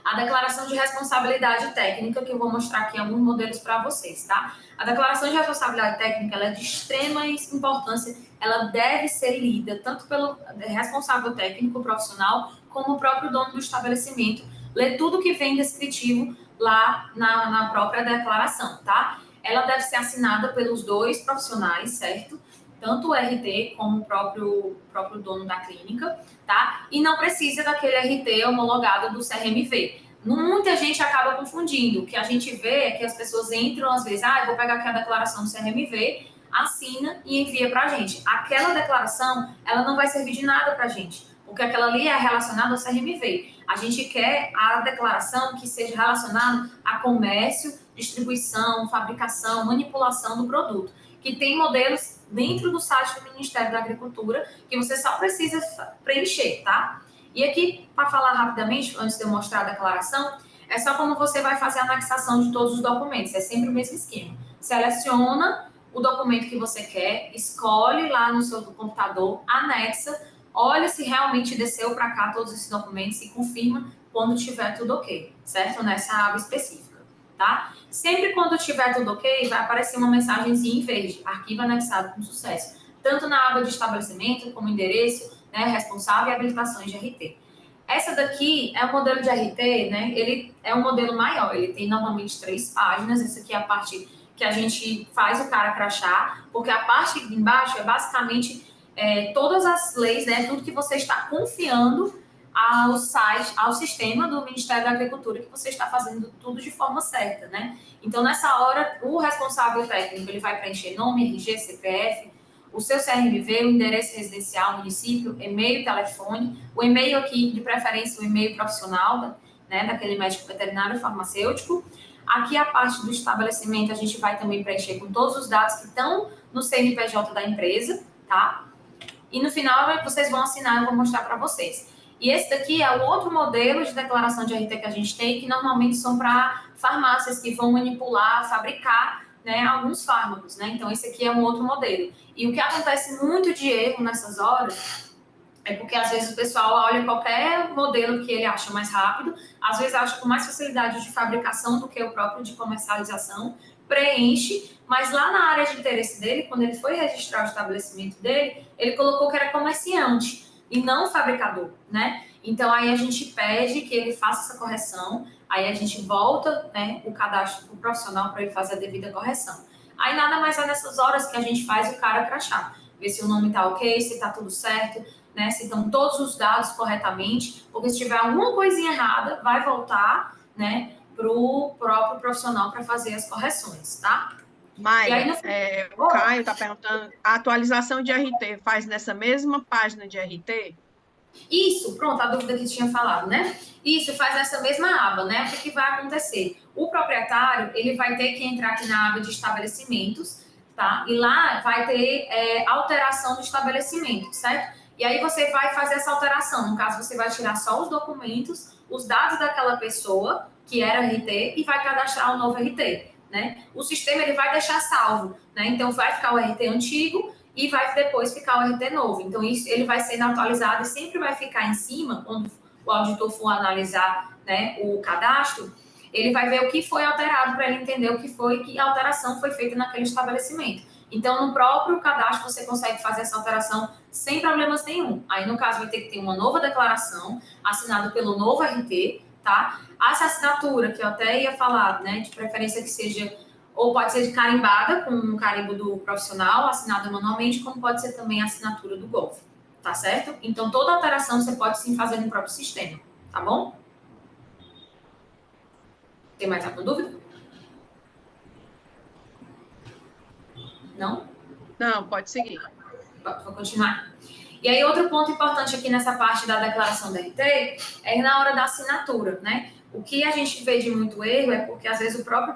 a declaração de responsabilidade técnica, que eu vou mostrar aqui alguns modelos para vocês, tá? A declaração de responsabilidade técnica, ela é de extrema importância, ela deve ser lida tanto pelo responsável técnico profissional, como o próprio dono do estabelecimento, ler tudo que vem descritivo lá na própria declaração, tá? Ela deve ser assinada pelos dois profissionais, certo? Tanto o RT como o próprio dono da clínica, tá? E não precisa daquele RT homologado do CRMV. Muita gente acaba confundindo. O que a gente vê é que as pessoas entram, às vezes, eu vou pegar aqui a declaração do CRMV, assina e envia para a gente. Aquela declaração, ela não vai servir de nada para a gente, porque aquela ali é relacionada ao CRMV. A gente quer a declaração que seja relacionada a comércio, distribuição, fabricação, manipulação do produto, que tem modelos dentro do site do Ministério da Agricultura que você só precisa preencher, tá? E aqui, para falar rapidamente, antes de eu mostrar a declaração, é só como você vai fazer a anexação de todos os documentos. É sempre o mesmo esquema. Seleciona o documento que você quer, escolhe lá no seu computador, anexa, olha se realmente desceu para cá todos esses documentos e confirma quando tiver tudo ok, certo? Nessa aba específica, tá? Sempre quando tiver tudo ok, vai aparecer uma mensagenzinha em verde, arquivo anexado com sucesso, tanto na aba de estabelecimento como endereço, né, responsável e habilitações de RT. Essa daqui é o modelo de RT, né? Ele é um modelo maior, ele tem normalmente 3 páginas. Essa aqui é a parte que a gente faz o cara crachar, porque a parte de embaixo é basicamente todas as leis, né? Tudo que você está confiando ao site, ao sistema do Ministério da Agricultura, que você está fazendo tudo de forma certa, né? Então, nessa hora, o responsável técnico, ele vai preencher nome, RG, CPF, o seu CRMV, o endereço residencial, município, e-mail, telefone, o e-mail aqui, de preferência, o e-mail profissional, né, daquele médico veterinário farmacêutico. Aqui a parte do estabelecimento, a gente vai também preencher com todos os dados que estão no CNPJ da empresa, tá? E no final, vocês vão assinar, eu vou mostrar para vocês. E esse daqui é o outro modelo de declaração de RT que a gente tem, que normalmente são para farmácias que vão manipular, fabricar, né, alguns fármacos, né? Então, esse aqui é um outro modelo. E o que acontece muito de erro nessas horas é porque, às vezes, o pessoal olha qualquer modelo que ele acha mais rápido, às vezes acha com mais facilidade de fabricação do que o próprio de comercialização, preenche, mas lá na área de interesse dele, quando ele foi registrar o estabelecimento dele, ele colocou que era comerciante e não fabricador, né? Então, aí a gente pede que ele faça essa correção, aí a gente volta, né, o cadastro pro profissional para ele fazer a devida correção. Aí nada mais é nessas horas que a gente faz o cara crachar, ver se o nome tá ok, se tá tudo certo, né, se estão todos os dados corretamente, porque se tiver alguma coisinha errada, vai voltar, né, pro próprio profissional para fazer as correções, tá? Maia, Aí, o Caio está perguntando, a atualização de RT faz nessa mesma página de RT? Isso, pronto, a dúvida que tinha falado, né? Isso faz nessa mesma aba, né? O que vai acontecer? O proprietário, ele vai ter que entrar aqui na aba de estabelecimentos, tá? E lá vai ter alteração do estabelecimento, certo? E aí você vai fazer essa alteração. No caso, você vai tirar só os documentos, os dados daquela pessoa, que era RT, e vai cadastrar o novo RT, né? O sistema ele vai deixar salvo, né? Então vai ficar o RT antigo e vai depois ficar o RT novo. Então isso ele vai sendo atualizado e sempre vai ficar em cima quando o auditor for analisar, né, o cadastro, ele vai ver o que foi alterado para ele entender o que foi, que alteração foi feita naquele estabelecimento. Então, no próprio cadastro, você consegue fazer essa alteração sem problemas nenhum. Aí, no caso, vai ter que ter uma nova declaração assinada pelo novo RT, tá? Essa assinatura, que eu até ia falar, né, de preferência que seja, ou pode ser de carimbada, com um carimbo do profissional, assinada manualmente, como pode ser também a assinatura do Golf, tá certo? Então, toda alteração você pode sim fazer no próprio sistema, tá bom? Tem mais alguma dúvida? Não? Não, pode seguir. Vou continuar. E aí, outro ponto importante aqui nessa parte da declaração da RT é na hora da assinatura, né? O que a gente vê de muito erro é porque, às vezes, o próprio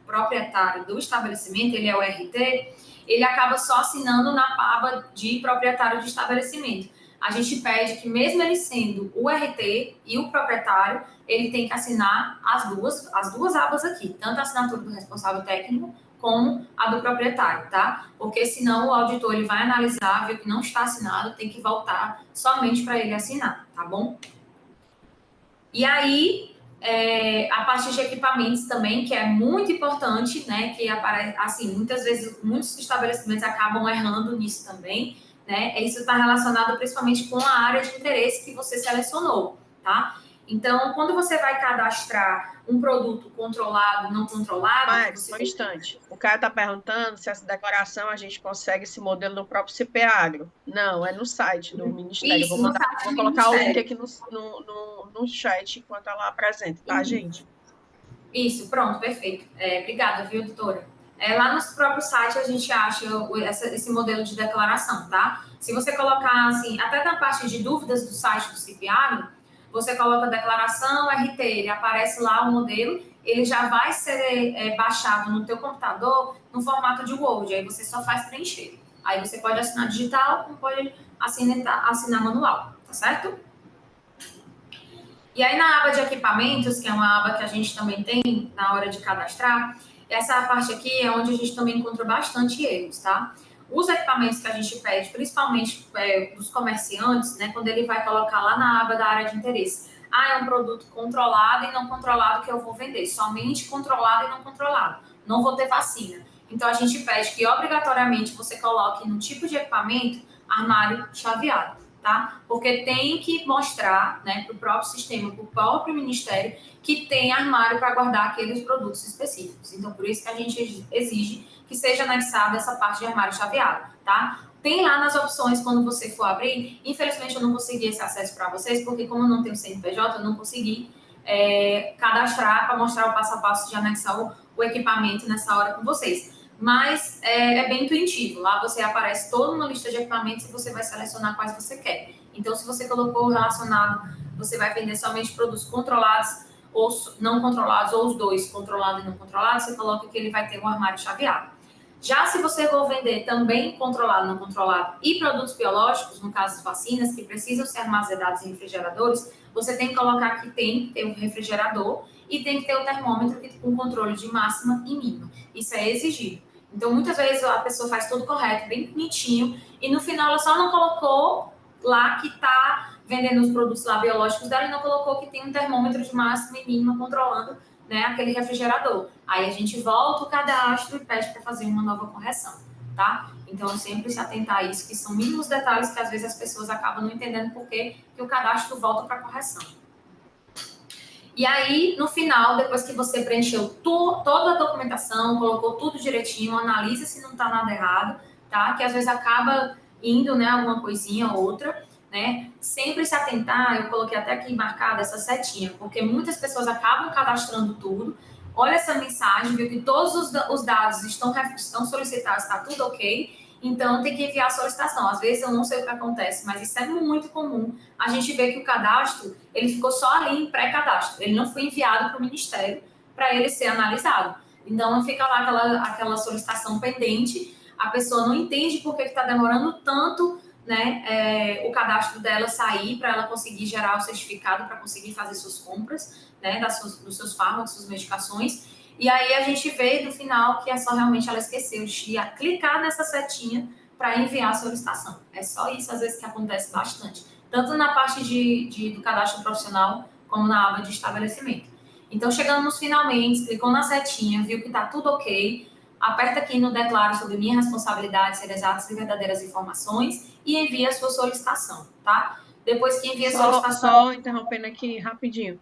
proprietário do estabelecimento, ele é o RT, ele acaba só assinando na aba de proprietário de estabelecimento. A gente pede que, mesmo ele sendo o RT e o proprietário, ele tem que assinar as duas abas aqui, tanto a assinatura do responsável técnico como a do proprietário, tá? Porque senão o auditor ele vai analisar, ver que não está assinado, tem que voltar somente para ele assinar, tá bom? E aí, a parte de equipamentos também, que é muito importante, né? Que aparece, assim, muitas vezes, muitos estabelecimentos acabam errando nisso também, né? Isso está relacionado principalmente com a área de interesse que você selecionou, tá? Então, quando você vai cadastrar um produto controlado, não controlado... Mas, só um instante. O cara está perguntando se essa declaração a gente consegue esse modelo no próprio CPAgro. Não, é no site do Ministério. Isso, no site Vou do colocar o link Ministério. aqui no chat enquanto ela apresenta, tá, gente? Isso, pronto, perfeito. Obrigada, viu, doutora? Lá no próprio site a gente acha esse modelo de declaração, tá? Se você colocar, assim, até na parte de dúvidas do site do CIPIAGRO, você coloca declaração RT, ele aparece lá o modelo, ele já vai ser baixado no teu computador no formato de Word, aí você só faz preencher. Aí você pode assinar digital, como pode assinar manual, tá certo? E aí, na aba de equipamentos, que é uma aba que a gente também tem na hora de cadastrar, essa parte aqui é onde a gente também encontra bastante erros, tá? Os equipamentos que a gente pede, principalmente dos comerciantes, né, quando ele vai colocar lá na aba da área de interesse, é um produto controlado e não controlado que eu vou vender, somente controlado e não controlado, não vou ter vacina. Então, a gente pede que, obrigatoriamente, você coloque no tipo de equipamento armário chaveado. Tá? Porque tem que mostrar, né, para o próprio sistema, para o próprio ministério, que tem armário para guardar aqueles produtos específicos. Então, por isso que a gente exige que seja anexada essa parte de armário chaveado, tá? Tem lá nas opções, quando você for abrir, infelizmente eu não consegui esse acesso para vocês, porque como eu não tenho CNPJ, eu não consegui cadastrar para mostrar o passo a passo de anexar o equipamento nessa hora com vocês. Mas é bem intuitivo. Lá você aparece toda uma lista de equipamentos e você vai selecionar quais você quer. Então, se você colocou relacionado, você vai vender somente produtos controlados ou não controlados, ou os dois, controlado e não controlado, você coloca que ele vai ter um armário chaveado. Já se você for vender também controlado, não controlado e produtos biológicos, no caso as vacinas, que precisam ser armazenados em refrigeradores, você tem que colocar que tem que ter um refrigerador e tem que ter o termômetro com controle de máxima e mínima. Isso é exigido. Então, muitas vezes a pessoa faz tudo correto, bem bonitinho, e no final ela só não colocou lá que está vendendo os produtos lá biológicos dela e não colocou que tem um termômetro de máxima e mínima controlando, né, aquele refrigerador. Aí a gente volta o cadastro e pede para fazer uma nova correção, tá? Então, sempre se atentar a isso, que são mínimos detalhes que às vezes as pessoas acabam não entendendo por que o cadastro volta para correção. E aí, no final, depois que você preencheu toda a documentação, colocou tudo direitinho, analisa se não está nada errado, tá? Que às vezes acaba indo, né, alguma coisinha ou outra, né? Sempre se atentar, eu coloquei até aqui marcada essa setinha, porque muitas pessoas acabam cadastrando tudo, olha essa mensagem, viu que todos os dados estão solicitados, está tudo ok, então tem que enviar a solicitação. Às vezes eu não sei o que acontece, mas isso é muito comum. A gente vê que o cadastro, ele ficou só ali em pré-cadastro, ele não foi enviado para o Ministério para ele ser analisado. Então fica lá aquela solicitação pendente, a pessoa não entende por que está demorando tanto né, o cadastro dela sair para ela conseguir gerar o certificado para conseguir fazer suas compras, né, dos seus fármacos, suas medicações. E aí a gente vê no final que é só realmente ela esqueceu de clicar nessa setinha para enviar a solicitação. É só isso, às vezes, que acontece bastante. Tanto na parte do cadastro profissional, como na aba de estabelecimento. Então, chegando nos finalmente, clicou na setinha, viu que está tudo ok, aperta aqui no declaro sobre minha responsabilidade ser exatas e verdadeiras informações e envia a sua solicitação, tá? Depois que envia a solicitação... Só interrompendo aqui rapidinho.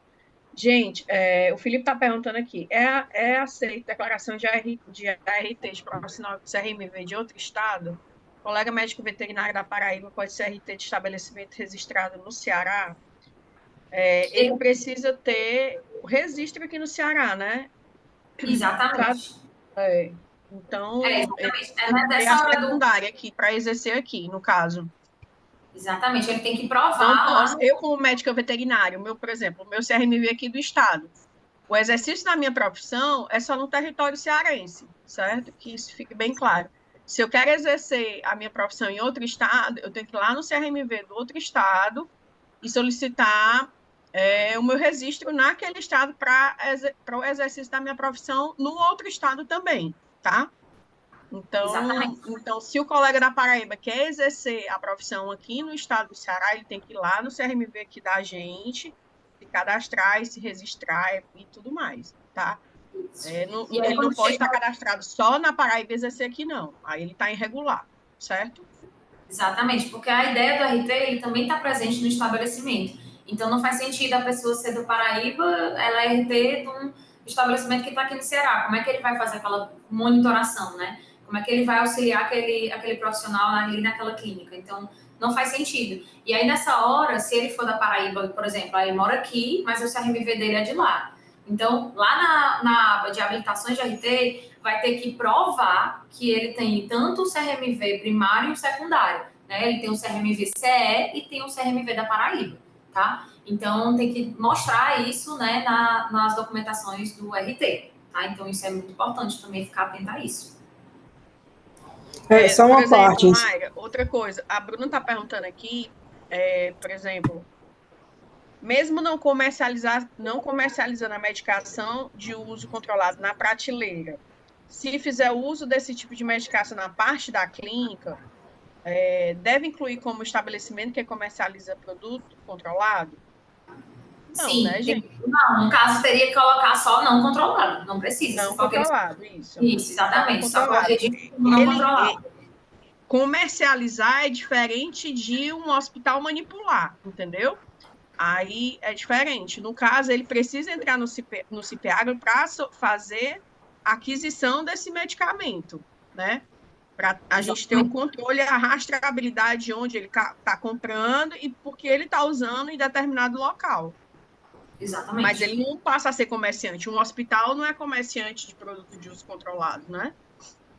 Gente, o Felipe está perguntando aqui, é aceita declaração de ART de profissional de CRMV de outro estado? O colega médico veterinário da Paraíba pode ser RT de estabelecimento registrado no Ceará? Ele precisa ter o registro aqui no Ceará, né? Exatamente. Então, exatamente. ele tem a secundária aqui, para exercer aqui, no caso. Exatamente, ele tem que provar. Não posso. Eu, como médica veterinária, por exemplo, o meu CRMV aqui do estado, o exercício da minha profissão é só no território cearense, certo? Que isso fique bem claro. Se eu quero exercer a minha profissão em outro estado, eu tenho que ir lá no CRMV do outro estado e solicitar o meu registro naquele estado para o exercício da minha profissão no outro estado também, tá? Então, se o colega da Paraíba quer exercer a profissão aqui no estado do Ceará, ele tem que ir lá no CRMV aqui da gente, se cadastrar e se registrar e tudo mais, tá? Ele não pode estar cadastrado só na Paraíba e exercer aqui, não. Aí ele está irregular, certo? Exatamente, porque a ideia do RT ele também está presente no estabelecimento. Então, não faz sentido a pessoa ser do Paraíba, ela é RT de um estabelecimento que está aqui no Ceará. Como é que ele vai fazer aquela monitoração, né? Como é que ele vai auxiliar aquele profissional ali naquela clínica? Então, não faz sentido. E aí, nessa hora, se ele for da Paraíba, por exemplo, aí ele mora aqui, mas o CRMV dele é de lá. Então, lá na aba de habilitações de RT, vai ter que provar que ele tem tanto o CRMV primário e o secundário, né? Ele tem o CRMV CE e tem o CRMV da Paraíba, tá? Então, tem que mostrar isso, né, nas documentações do RT, tá? Então, isso é muito importante também ficar atento a isso. Só uma parte. Mayra, outra coisa, a Bruna está perguntando aqui, por exemplo, mesmo não comercializando a medicação de uso controlado na prateleira, se fizer uso desse tipo de medicação na parte da clínica, deve incluir como estabelecimento que comercializa produto controlado? Não, sim, né, gente? Não, no caso, teria que colocar só não controlado, não precisa. Não controlado, isso. Isso, exatamente, só corrigir não controlado. Comercializar é diferente de um hospital manipular, entendeu? Aí é diferente. No caso, ele precisa entrar no CIPEAGRO para fazer a aquisição desse medicamento, né? Para a gente ter o controle, a rastreabilidade de onde ele está comprando e por que ele está usando em determinado local. Exatamente. Mas ele não passa a ser comerciante. Um hospital não é comerciante de produto de uso controlado, né?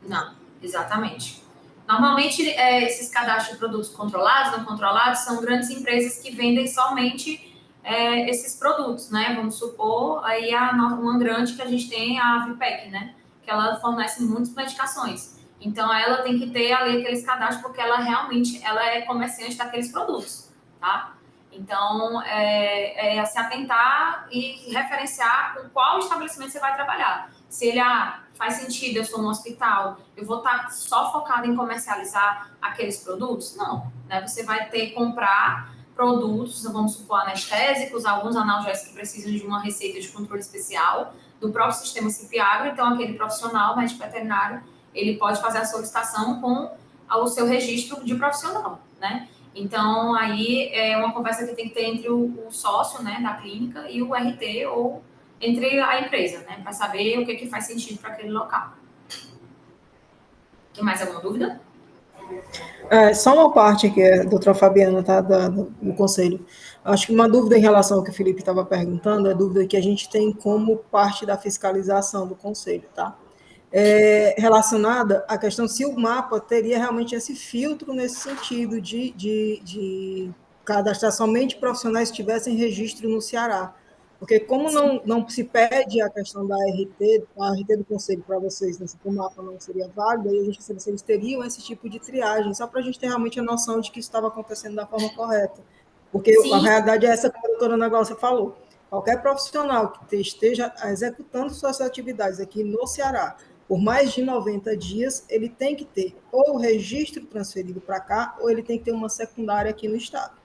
Não, exatamente. Normalmente, esses cadastros de produtos controlados, não controlados, são grandes empresas que vendem somente esses produtos, né? Vamos supor, aí uma grande que a gente tem, a Avipec, né? Que ela fornece muitas medicações. Então, ela tem que ter ali aqueles cadastros, porque ela realmente é comerciante daqueles produtos, tá? Então, se atentar e referenciar com qual estabelecimento você vai trabalhar. Se ele faz sentido, eu sou no hospital, eu vou estar só focado em comercializar aqueles produtos? Não, né? Você vai ter que comprar produtos, vamos supor, anestésicos, alguns analgésicos que precisam de uma receita de controle especial do próprio sistema CIPIAGRO, então aquele profissional, médico veterinário, ele pode fazer a solicitação com o seu registro de profissional, né? Então, aí é uma conversa que tem que ter entre o sócio, né, da clínica e o RT ou entre a empresa, né, para saber o que faz sentido para aquele local. Tem mais alguma dúvida? Só uma parte aqui, doutora Fabiana, tá, do conselho. Acho que uma dúvida em relação ao que o Felipe estava perguntando, é a dúvida que a gente tem como parte da fiscalização do conselho, tá? Relacionada à questão se o mapa teria realmente esse filtro nesse sentido de cadastrar somente profissionais que tivessem registro no Ceará. Porque como não se pede a questão da RT, a RT do conselho para vocês, né, se o mapa não seria válido, aí a gente sabe se eles teriam esse tipo de triagem, só para a gente ter realmente a noção de que isso estava acontecendo da forma correta. Porque a Sim, realidade é essa que a doutora Negócio falou. Qualquer profissional que esteja executando suas atividades aqui no Ceará por mais de 90 dias, ele tem que ter ou o registro transferido para cá, ou ele tem que ter uma secundária aqui no Estado.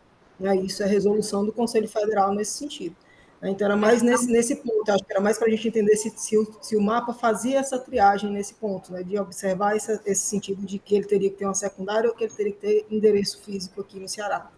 Isso é resolução do Conselho Federal nesse sentido. Então, era mais nesse ponto, acho que era mais para a gente entender se o mapa fazia essa triagem nesse ponto, né, de observar esse sentido de que ele teria que ter uma secundária ou que ele teria que ter endereço físico aqui no Ceará.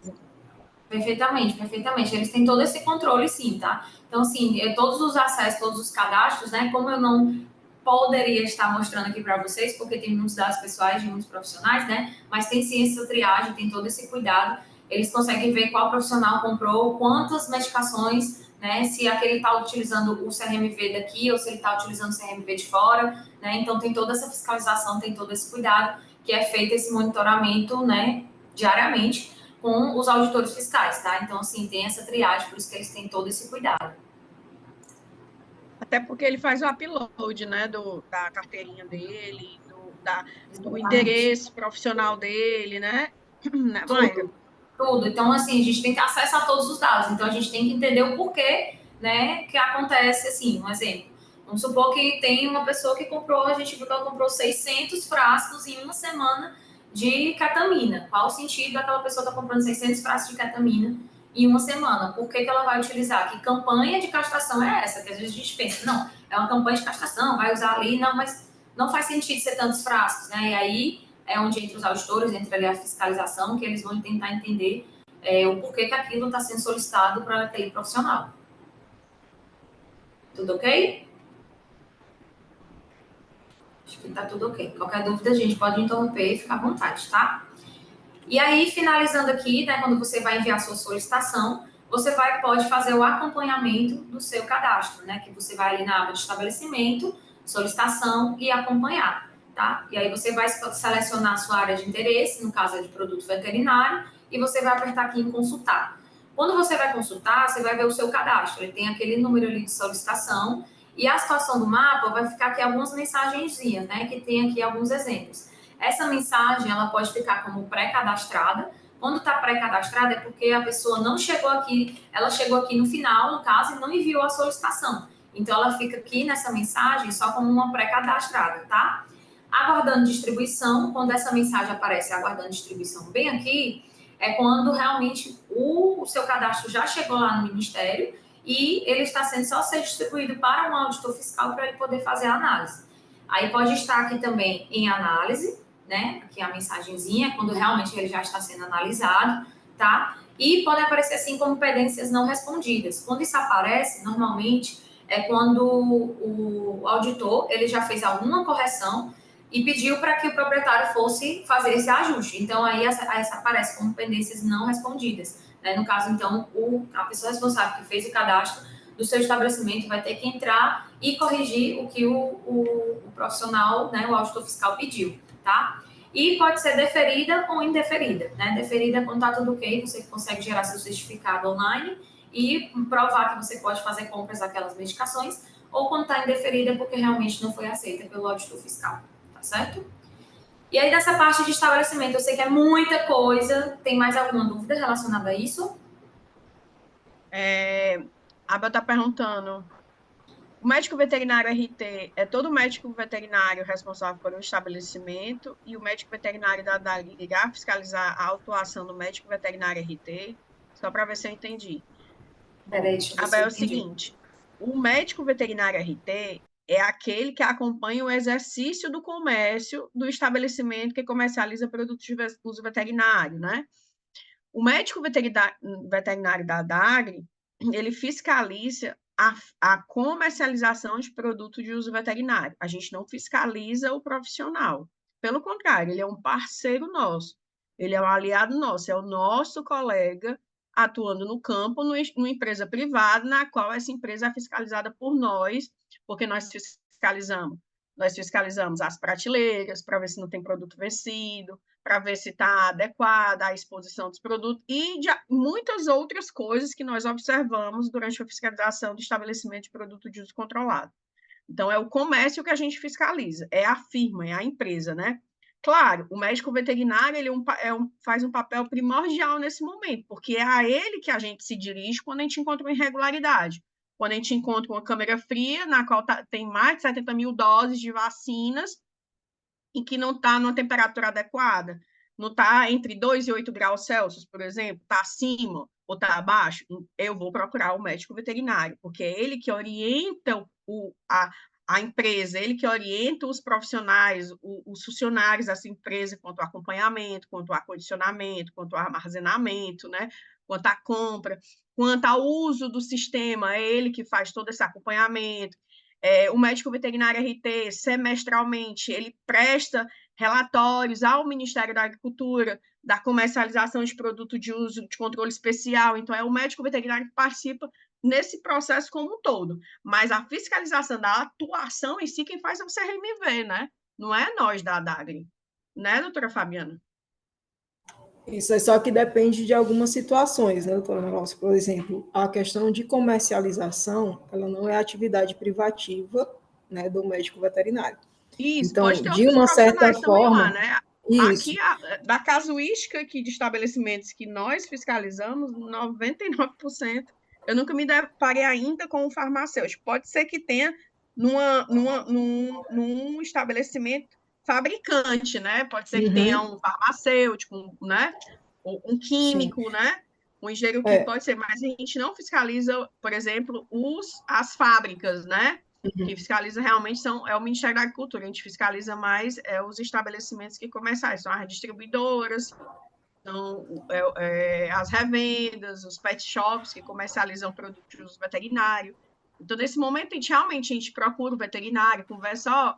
perfeitamente, perfeitamente. Eles têm todo esse controle, sim, tá? Então, assim, todos os acessos, todos os cadastros, né? Como eu não poderia estar mostrando aqui para vocês, porque tem muitos dados pessoais de muitos profissionais, né? Mas tem sim essa triagem, tem todo esse cuidado. Eles conseguem ver qual profissional comprou, quantas medicações, né? Se aquele está utilizando o CRMV daqui ou se ele está utilizando o CRMV de fora, né? Então, tem toda essa fiscalização, tem todo esse cuidado, que é feito esse monitoramento, né? Diariamente com os auditores fiscais, tá? Então, assim, tem essa triagem, por isso que eles têm todo esse cuidado. Até porque ele faz o upload, né, da carteirinha dele, do Exatamente. endereço profissional dele, né, Blanca? Tudo, tudo. Então, assim, a gente tem que ter acesso a todos os dados. Então, a gente tem que entender o porquê, né, que acontece, assim, um exemplo. Vamos supor que tem uma pessoa que comprou, a gente viu que ela comprou 600 frascos em uma semana de ketamina. Qual o sentido daquela pessoa estar comprando 600 frascos de ketamina em uma semana? Por que ela vai utilizar? Que campanha de castração é essa? Que às vezes a gente pensa, não, é uma campanha de castração, vai usar ali, não, mas não faz sentido ser tantos frascos, né? E aí é onde entra os auditores, entra ali a fiscalização, que eles vão tentar entender o porquê que aquilo está sendo solicitado para aquele profissional. Tudo ok? Acho que está tudo ok. Qualquer dúvida, a gente pode interromper e ficar à vontade, tá? E aí, finalizando aqui, né, quando você vai enviar a sua solicitação, você pode fazer o acompanhamento do seu cadastro, né? Que você vai ali na aba de estabelecimento, solicitação e acompanhar, tá? E aí você vai selecionar a sua área de interesse, no caso é de produto veterinário, e você vai apertar aqui em consultar. Quando você vai consultar, você vai ver o seu cadastro. Ele tem aquele número ali de solicitação e a situação do mapa vai ficar aqui algumas mensagenzinhas, né? Que tem aqui alguns exemplos. Essa mensagem, ela pode ficar como pré-cadastrada. Quando está pré-cadastrada é porque a pessoa não chegou aqui, ela chegou aqui no final, no caso, e não enviou a solicitação. Então, ela fica aqui nessa mensagem só como uma pré-cadastrada, tá? Aguardando distribuição, quando essa mensagem aparece aguardando distribuição bem aqui, é quando realmente o seu cadastro já chegou lá no Ministério e ele está sendo só ser distribuído para um auditor fiscal para ele poder fazer a análise. Aí pode estar aqui também em análise, né? Aqui a mensagenzinha, quando realmente ele já está sendo analisado, tá? E pode aparecer assim como pendências não respondidas. Quando isso aparece, normalmente é quando o auditor ele já fez alguma correção e pediu para que o proprietário fosse fazer esse ajuste. Então, aí essa aparece como pendências não respondidas. Né? No caso, então, a pessoa responsável que fez o cadastro do seu estabelecimento vai ter que entrar e corrigir o que o profissional, né, o auditor fiscal pediu, tá? E pode ser deferida ou indeferida, né? Deferida é quando tá tudo ok, você consegue gerar seu certificado online e provar que você pode fazer compras daquelas medicações, ou quando está indeferida porque realmente não foi aceita pelo auditor fiscal, tá certo? E aí, dessa parte de estabelecimento, eu sei que é muita coisa. Tem mais alguma dúvida relacionada a isso? A Bel está perguntando, o médico veterinário RT é todo médico veterinário responsável por um estabelecimento e o médico veterinário da DAG irá fiscalizar a autuação do médico veterinário RT? Só para ver se eu entendi. Bom, Peraí, deixa eu ver se Abel, eu é o entendi. seguinte, o médico veterinário RT é aquele que acompanha o exercício do comércio do estabelecimento que comercializa produtos de uso veterinário, né? O médico veterinário da DAGRE, ele fiscaliza a comercialização de produtos de uso veterinário. A gente não fiscaliza o profissional. Pelo contrário, ele é um parceiro nosso. Ele é um aliado nosso, é o nosso colega atuando no campo, numa empresa privada, na qual essa empresa é fiscalizada por nós, porque nós fiscalizamos Nós fiscalizamos as prateleiras para ver se não tem produto vencido, para ver se está adequada a exposição dos produtos e de muitas outras coisas que nós observamos durante a fiscalização do estabelecimento de produto de uso controlado. Então, é o comércio que a gente fiscaliza, é a firma, é a empresa, né? Claro, o médico veterinário ele faz um papel primordial nesse momento, porque é a ele que a gente se dirige quando a gente encontra uma irregularidade. Quando a gente encontra uma câmera fria, na qual tem mais de 70 mil doses de vacinas e que não está numa temperatura adequada, não está entre 2 e 8 graus Celsius, por exemplo, está acima ou está abaixo, eu vou procurar o médico veterinário, porque é ele que orienta a empresa, ele que orienta os profissionais, os funcionários dessa empresa quanto ao acompanhamento, quanto ao acondicionamento, quanto ao armazenamento, né? Quanto à compra, quanto ao uso do sistema, é ele que faz todo esse acompanhamento. O médico veterinário RT, semestralmente, ele presta relatórios ao Ministério da Agricultura da comercialização de produto de uso de controle especial. Então, é o médico veterinário que participa nesse processo como um todo. Mas a fiscalização da atuação em si, quem faz é o CRMV, né? Não é nós da ADAGRE. Né, doutora Fabiana? Isso é só que depende de algumas situações, né, doutora Nelson? Por exemplo, a questão de comercialização, ela não é atividade privativa, né, do médico veterinário. Isso, Então, pode ter de outros uma certa profissionais também lá, forma, né? isso, Aqui, da casuística aqui de estabelecimentos que nós fiscalizamos, 99%, eu nunca me deparei ainda com um farmacêutico. Pode ser que tenha num estabelecimento fabricante, né? Pode ser que tenha um farmacêutico, né? Um sim, químico, né? Um engenheiro químico é, pode ser, mas a gente não fiscaliza, por exemplo, as fábricas, né? Que fiscaliza realmente é o Ministério da Agricultura, a gente fiscaliza mais os estabelecimentos que comerciais, são as distribuidoras, são as revendas, os pet shops que comercializam produtos veterinários. Então, nesse momento, realmente a gente procura o veterinário, conversa, ó,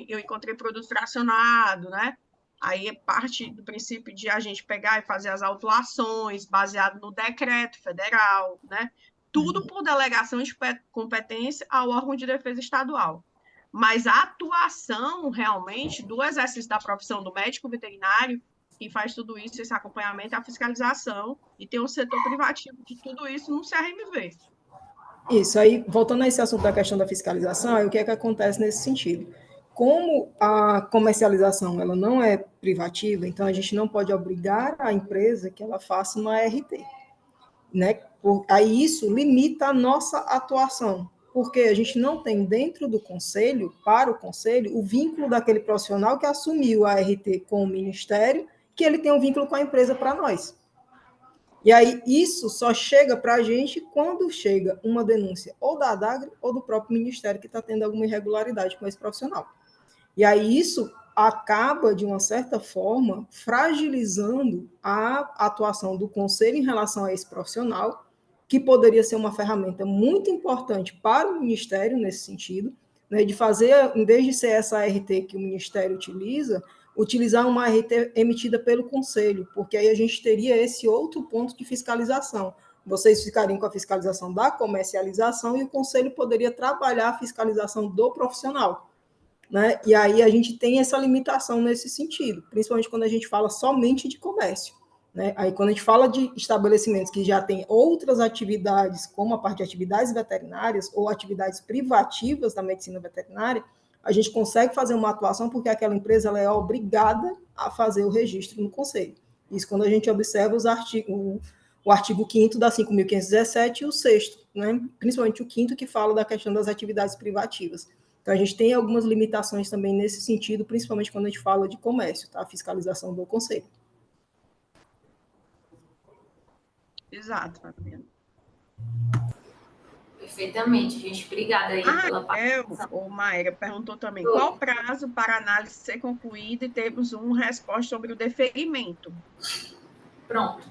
eu encontrei produto fracionado, né? Aí é parte do princípio de a gente pegar e fazer as autuações baseado no decreto federal, né? Tudo por delegação de competência ao órgão de defesa estadual. Mas a atuação realmente do exercício da profissão do médico veterinário, que faz tudo isso, esse acompanhamento, a fiscalização, e tem um setor privativo de tudo isso no CRMV. isso. Aí, voltando a esse assunto da questão da fiscalização, aí o que é que acontece nesse sentido? Como a comercialização ela não é privativa, então a gente não pode obrigar a empresa que ela faça uma RT, né? Aí isso limita a nossa atuação, porque a gente não tem dentro do conselho, para o conselho, o vínculo daquele profissional que assumiu a RT com o ministério, que ele tem um vínculo com a empresa para nós. E aí isso só chega para a gente quando chega uma denúncia ou da ADAGRE ou do próprio ministério que está tendo alguma irregularidade com esse profissional. E aí isso acaba, de uma certa forma, fragilizando a atuação do conselho em relação a esse profissional, que poderia ser uma ferramenta muito importante para o Ministério nesse sentido, né, de fazer, em vez de ser essa RT que o Ministério utiliza, utilizar uma RT emitida pelo Conselho, porque aí a gente teria esse outro ponto de fiscalização. Vocês ficariam com a fiscalização da comercialização e o Conselho poderia trabalhar a fiscalização do profissional. Né? E aí a gente tem essa limitação nesse sentido, principalmente quando a gente fala somente de comércio. Né? Aí quando a gente fala de estabelecimentos que já têm outras atividades, como a parte de atividades veterinárias ou atividades privativas da medicina veterinária, a gente consegue fazer uma atuação porque aquela empresa ela é obrigada a fazer o registro no conselho. Isso quando a gente observa o artigo 5º da 5.517 e o 6º, né? Principalmente o 5º que fala da questão das atividades privativas. Então, a gente tem algumas limitações também nesse sentido, principalmente quando a gente fala de comércio, tá? A fiscalização do conselho. Exato, Fabiana. Perfeitamente, gente. Obrigada aí pela participação. O Maíra perguntou também, qual o prazo para a análise ser concluída e termos uma resposta sobre o deferimento? Pronto.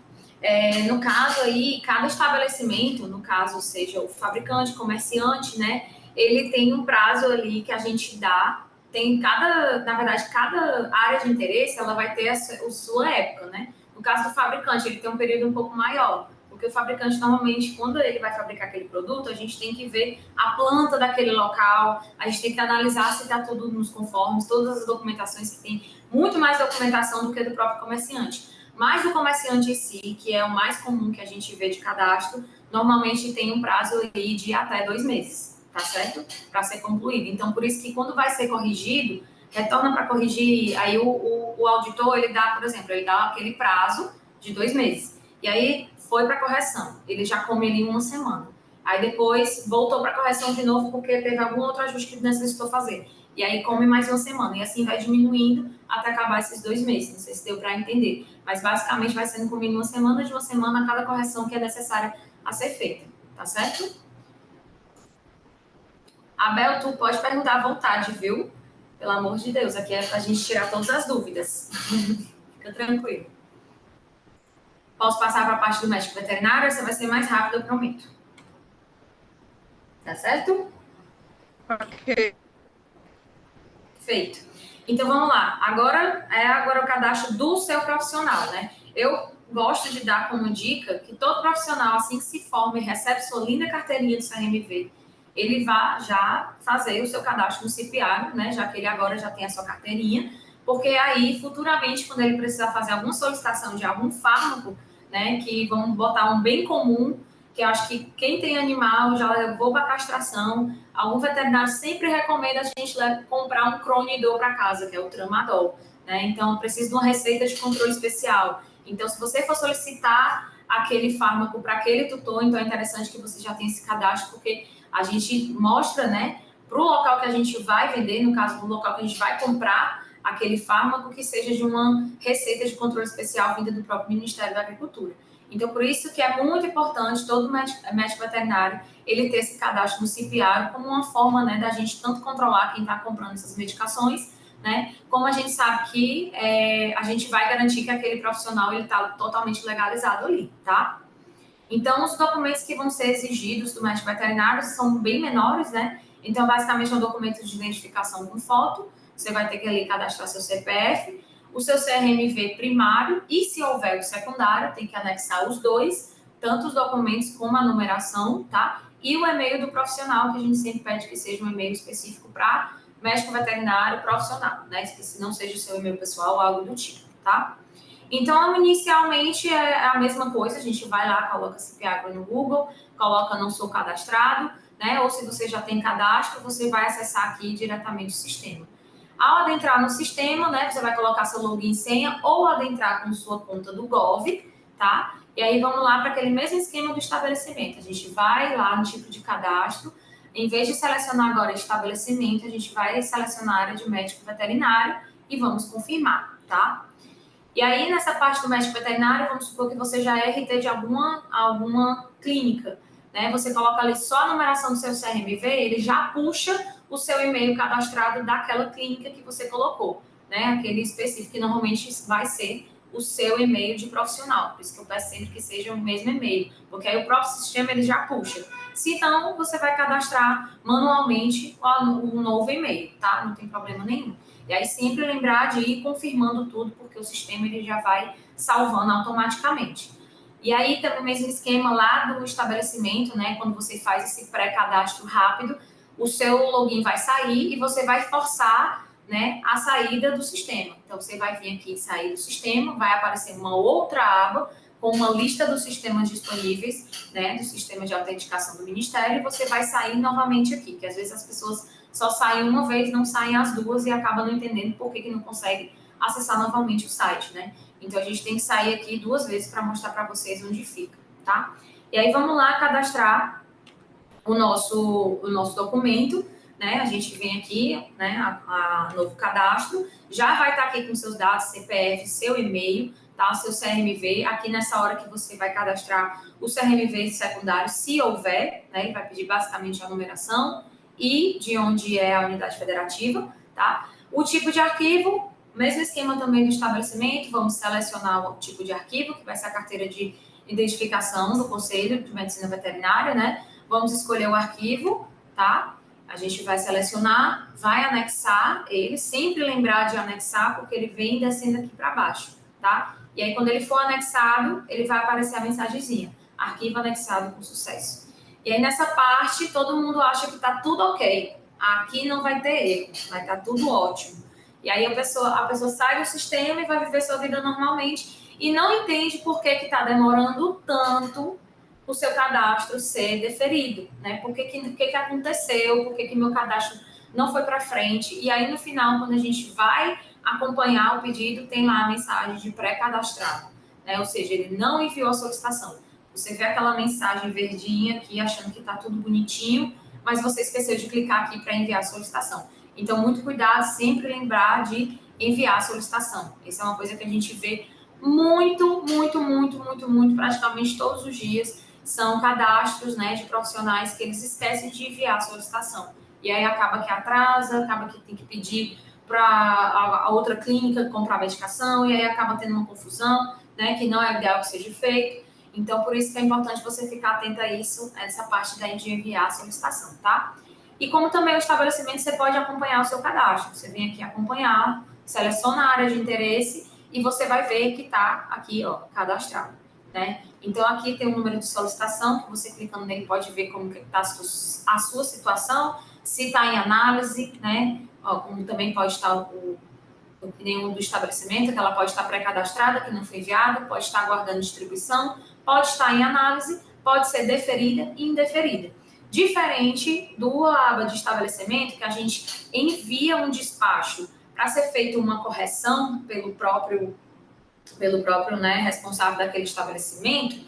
No caso aí, cada estabelecimento, no caso seja o fabricante, comerciante, né, ele tem um prazo ali que a gente dá, na verdade, cada área de interesse, ela vai ter a sua época, né? No caso do fabricante, ele tem um período um pouco maior, Porque o fabricante, normalmente, quando ele vai fabricar aquele produto, a gente tem que ver a planta daquele local, a gente tem que analisar se está tudo nos conformes, todas as documentações que tem, muito mais documentação do que do próprio comerciante. Mas o comerciante em si, que é o mais comum que a gente vê de cadastro, normalmente tem um prazo aí de até 2 meses, tá certo? Para ser concluído. Então, por isso que quando vai ser corrigido, retorna para corrigir, aí o auditor, ele dá, por exemplo, ele dá aquele prazo de 2 meses. E aí foi para correção, ele já come ali 1 semana. Aí depois voltou para correção de novo porque teve algum outro ajuste que necessitou fazer. E aí come mais 1 semana. E assim vai diminuindo até acabar esses 2 meses. Não sei se deu para entender. Mas basicamente vai sendo comido 1 semana, de 1 semana a cada correção que é necessária a ser feita. Tá certo? Abel, tu pode perguntar à vontade, viu? Pelo amor de Deus, aqui é pra gente tirar todas as dúvidas. Fica tranquilo. Posso passar para a parte do médico veterinário? Essa vai ser mais rápida, eu prometo. Tá certo? Ok. Feito. Então, vamos lá. Agora o cadastro do seu profissional, né? Eu gosto de dar como dica que todo profissional, assim que se forma e recebe sua linda carteirinha do CRMV, ele vá já fazer o seu cadastro no CIPIAG, né? Já que ele agora já tem a sua carteirinha, porque aí, futuramente, quando ele precisar fazer alguma solicitação de algum fármaco, né? Que vamos botar um bem comum, que eu acho que quem tem animal já levou para castração, algum veterinário sempre recomenda a gente comprar um cronidor para casa, que é o tramadol, né? Então, precisa de uma receita de controle especial. Então, se você for solicitar aquele fármaco para aquele tutor, então é interessante que você já tenha esse cadastro, porque a gente mostra, né, para o local que a gente vai vender, no caso do local que a gente vai comprar aquele fármaco, que seja de uma receita de controle especial vinda do próprio Ministério da Agricultura. Então, por isso que é muito importante todo médico veterinário ele ter esse cadastro no CIPIAR como uma forma, né, da gente tanto controlar quem está comprando essas medicações, né, como a gente sabe que a gente vai garantir que aquele profissional ele está totalmente legalizado ali, tá? Então, os documentos que vão ser exigidos do médico veterinário são bem menores, né? Então, basicamente, é um documento de identificação com foto, você vai ter que ali cadastrar seu CPF, o seu CRMV primário e, se houver o secundário, tem que anexar os dois, tanto os documentos como a numeração, tá? E o e-mail do profissional, que a gente sempre pede que seja um e-mail específico para médico veterinário profissional, né? Que se não seja o seu e-mail pessoal ou algo do tipo, tá? Então, inicialmente é a mesma coisa, a gente vai lá, coloca CIPIAGRO no Google, coloca não sou cadastrado, né? Ou se você já tem cadastro, você vai acessar aqui diretamente o sistema. Ao adentrar no sistema, né, você vai colocar seu login e senha ou adentrar com sua conta do Gov, tá? E aí vamos lá para aquele mesmo esquema do estabelecimento. A gente vai lá no tipo de cadastro, em vez de selecionar agora estabelecimento, a gente vai selecionar a área de médico veterinário e vamos confirmar, tá? E aí, nessa parte do médico veterinário, vamos supor que você já é RT de alguma clínica, né? Você coloca ali só a numeração do seu CRMV, ele já puxa o seu e-mail cadastrado daquela clínica que você colocou, né? Aquele específico que normalmente vai ser o seu e-mail de profissional. Por isso que eu peço sempre que seja o mesmo e-mail, porque aí o próprio sistema ele já puxa. Se não, você vai cadastrar manualmente um novo e-mail, tá? Não tem problema nenhum. E aí sempre lembrar de ir confirmando tudo, porque o sistema ele já vai salvando automaticamente. E aí também o mesmo esquema lá do estabelecimento, né? Quando você faz esse pré-cadastro rápido, o seu login vai sair e você vai forçar, né, a saída do sistema. Então você vai vir aqui em sair do sistema, vai aparecer uma outra aba com uma lista dos sistemas disponíveis, né, do sistema de autenticação do Ministério, e você vai sair novamente aqui, que às vezes as pessoas só saem uma vez, não saem as duas e acabam não entendendo por que não consegue acessar novamente o site, né? Então, a gente tem que sair aqui 2 vezes para mostrar para vocês onde fica, tá? E aí, vamos lá cadastrar o nosso documento, né? A gente vem aqui, né, a novo cadastro, já vai estar aqui com seus dados, CPF, seu e-mail, tá? Seu CRMV, aqui nessa hora que você vai cadastrar o CRMV secundário, se houver, né? Ele vai pedir basicamente a numeração e de onde é a unidade federativa, tá? O tipo de arquivo, mesmo esquema também do estabelecimento, vamos selecionar o tipo de arquivo, que vai ser a carteira de identificação do Conselho de Medicina Veterinária, né? Vamos escolher o arquivo, tá? A gente vai selecionar, vai anexar ele, sempre lembrar de anexar, porque ele vem descendo aqui para baixo, tá? E aí, quando ele for anexado, ele vai aparecer a mensagenzinha. arquivo anexado com sucesso. E aí, nessa parte, todo mundo acha que está tudo ok. Aqui não vai ter erro, vai estar tudo ótimo. E aí, a pessoa sai do sistema e vai viver sua vida normalmente e não entende por que está demorando tanto o seu cadastro ser deferido, né? Por que aconteceu, por que meu cadastro não foi para frente. E aí, no final, quando a gente vai acompanhar o pedido, tem lá a mensagem de pré-cadastrado, né? Ou seja, ele não enviou a solicitação. Você vê aquela mensagem verdinha aqui, achando que está tudo bonitinho, mas você esqueceu de clicar aqui para enviar a solicitação. Então, muito cuidado, sempre lembrar de enviar a solicitação. Essa é uma coisa que a gente vê muito, praticamente todos os dias. São cadastros, né, de profissionais que eles esquecem de enviar a solicitação. E aí acaba que atrasa, acaba que tem que pedir para a outra clínica comprar a medicação, e aí acaba tendo uma confusão, né, que não é ideal que seja feito. Então, por isso que é importante você ficar atento a isso, essa parte daí de enviar a solicitação, tá? E como também o estabelecimento, você pode acompanhar o seu cadastro. Você vem aqui acompanhar, seleciona a área de interesse e você vai ver que está aqui, ó, cadastrado, né? Então, aqui tem o número de solicitação, que você clicando nele pode ver como está a sua situação, se está em análise, né? Ó, como também pode estar nenhum do estabelecimento, que ela pode estar pré-cadastrada, que não foi enviada, pode estar aguardando distribuição, pode estar em análise, pode ser deferida e indeferida. Diferente do aba de estabelecimento, que a gente envia um despacho para ser feita uma correção pelo próprio né, responsável daquele estabelecimento,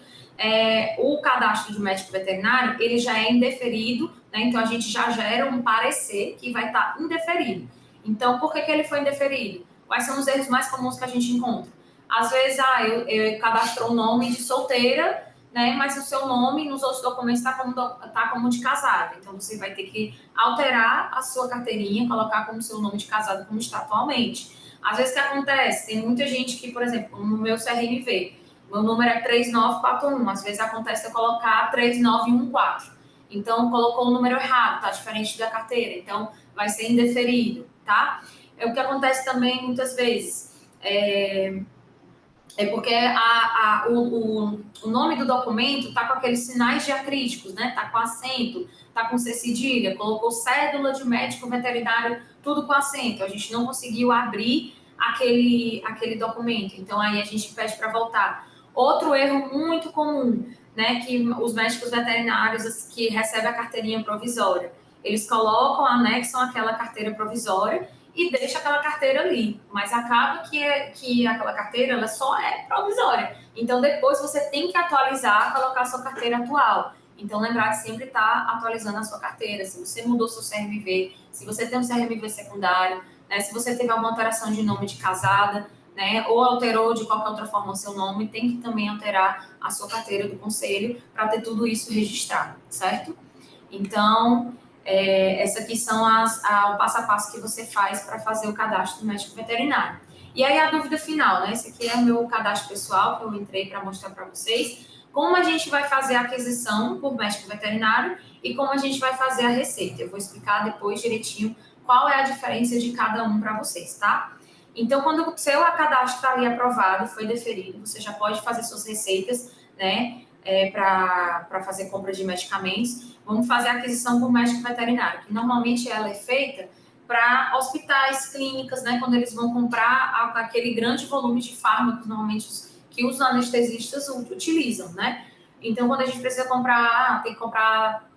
o cadastro de médico veterinário, ele já é indeferido, né, então a gente já gera um parecer que vai estar indeferido. Então, por que ele foi indeferido? Quais são os erros mais comuns que a gente encontra? Às vezes, eu cadastrou o nome de solteira, né, mas o seu nome nos outros documentos está como de casada. Então, você vai ter que alterar a sua carteirinha, colocar como seu nome de casado como está atualmente. Às vezes, o que acontece? Tem muita gente que, por exemplo, no meu CRMV, meu número é 3941. Às vezes, acontece eu colocar 3914. Então, colocou o número errado, tá diferente da carteira. Então, vai ser indeferido, tá? O que acontece também, muitas vezes, porque o nome do documento tá com aqueles sinais diacríticos, né? Tá com acento, tá com C cedilha, colocou cédula de médico veterinário, tudo com acento. A gente não conseguiu abrir aquele documento. Então, aí a gente pede para voltar. Outro erro muito comum, né? Que os médicos veterinários que recebem a carteirinha provisória, eles colocam, anexam aquela carteira provisória e deixa aquela carteira ali, mas acaba que aquela carteira ela só é provisória. Então, depois você tem que atualizar, colocar a sua carteira atual. Então, lembrar que sempre está atualizando a sua carteira. Se você mudou seu CRMV, se você tem um CRMV secundário, né, se você teve alguma alteração de nome de casada, né, ou alterou de qualquer outra forma o seu nome, tem que também alterar a sua carteira do conselho para ter tudo isso registrado, certo? Então, essa aqui são o passo a passo que você faz para fazer o cadastro do médico veterinário. E aí a dúvida final, né? Esse aqui é o meu cadastro pessoal que eu entrei para mostrar para vocês. Como a gente vai fazer a aquisição por médico veterinário e como a gente vai fazer a receita. Eu vou explicar depois direitinho qual é a diferença de cada um para vocês, tá? Então, quando o seu cadastro está ali aprovado, foi deferido, você já pode fazer suas receitas, né? Para fazer compra de medicamentos, vamos fazer a aquisição por médico veterinário, que normalmente ela é feita para hospitais, clínicas, né, quando eles vão comprar aquele grande volume de fármacos, normalmente que os anestesistas utilizam, né? Então, quando a gente precisa comprar, tem que comprar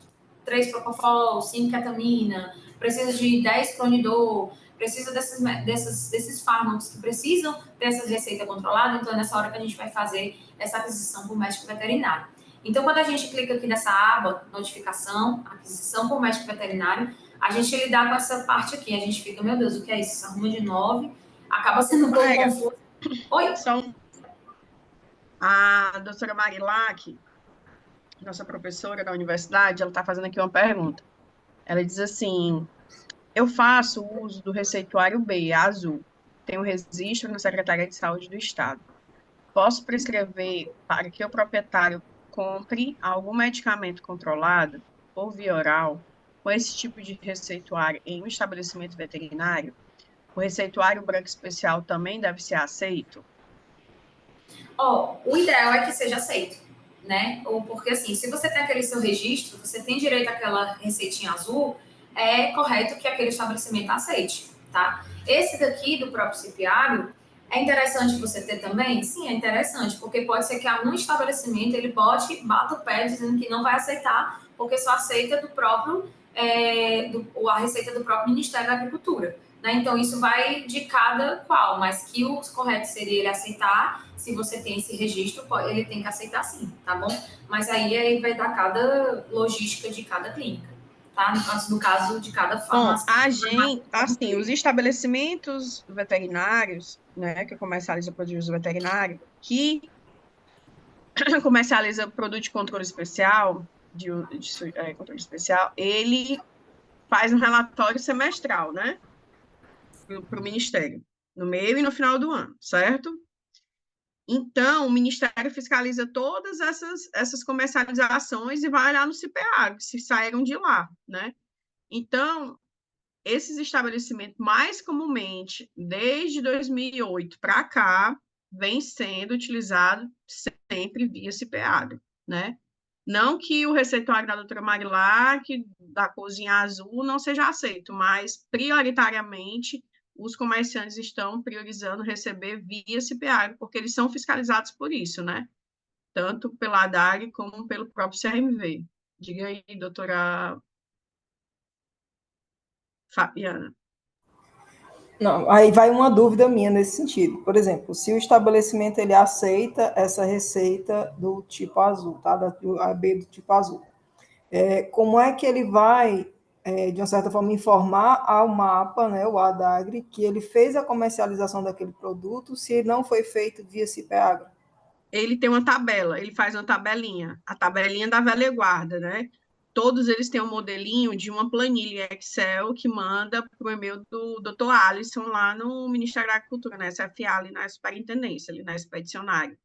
3 Propofol, 5 ketamina, precisa de 10 Clonidor, precisa desses fármacos que precisam dessa receita controlada, então é nessa hora que a gente vai fazer essa aquisição por médico veterinário. Então, quando a gente clica aqui nessa aba, notificação, aquisição por médico veterinário, a gente lidar com essa parte aqui, a gente fica, meu Deus, o que é isso? Arruma de 9, acaba sendo um pouco confuso. Oi? A doutora Marilac, nossa professora da universidade, ela está fazendo aqui uma pergunta. Ela diz assim, eu faço uso do receituário B, azul, tenho registro na Secretaria de Saúde do Estado. Posso prescrever para que o proprietário compre algum medicamento controlado por via oral com esse tipo de receituário em um estabelecimento veterinário? O receituário branco especial também deve ser aceito? O ideal é que seja aceito, né? Ou porque, assim, se você tem aquele seu registro, você tem direito àquela receitinha azul, é correto que aquele estabelecimento aceite, tá? Esse daqui, do próprio CIPIAGRO, é interessante você ter também? Sim, é interessante, porque pode ser que algum estabelecimento, ele bata o pé dizendo que não vai aceitar, porque só aceita do próprio, a receita do próprio Ministério da Agricultura, né? Então, isso vai de cada qual, mas que o correto seria ele aceitar. Se você tem esse registro, ele tem que aceitar sim, tá bom? Mas aí vai dar cada logística de cada clínica, tá? No caso de cada Bom, farmácia. a gente, assim, os estabelecimentos veterinários, né, que comercializam produtos veterinários, que comercializa produto de controle especial, controle especial, ele faz um relatório semestral, né, para o Ministério, no meio e no final do ano, certo? Então, o Ministério fiscaliza todas essas comercializações e vai olhar no CPA, se saíram de lá, né? Então, esses estabelecimentos, mais comumente, desde 2008 para cá, vem sendo utilizado sempre via CPA, né? Não que o receituário da doutora Marilac, da Cozinha Azul, não seja aceito, mas, prioritariamente, os comerciantes estão priorizando receber via CPA, porque eles são fiscalizados por isso, né? Tanto pela ADAG como pelo próprio CRMV. Diga aí, doutora Fabiana. Não, aí vai uma dúvida minha nesse sentido. Por exemplo, se o estabelecimento ele aceita essa receita do tipo azul, tá? Da AB do tipo azul, como é que ele vai, de uma certa forma, informar ao MAPA, né, o ADAGRE, que ele fez a comercialização daquele produto, se não foi feito via CIPEAGRO? Ele tem uma tabela, ele faz uma tabelinha, a tabelinha da velha guarda, né? Todos eles têm um modelinho de uma planilha Excel que manda para o e-mail do Dr. Alisson lá no Ministério da Agricultura, na SFA, ali na Superintendência, ali na Expedicionária.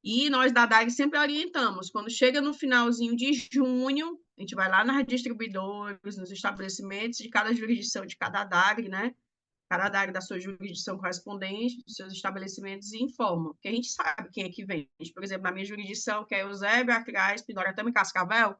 E nós da DAG sempre orientamos, quando chega no finalzinho de junho, a gente vai lá nas distribuidoras, nos estabelecimentos de cada jurisdição, de cada DAG, né? Cada DAG da sua jurisdição correspondente, dos seus estabelecimentos, e informa, porque a gente sabe quem é que vende. Por exemplo, na minha jurisdição, que é Eusébio, Acrais, Pindorama e Cascavel,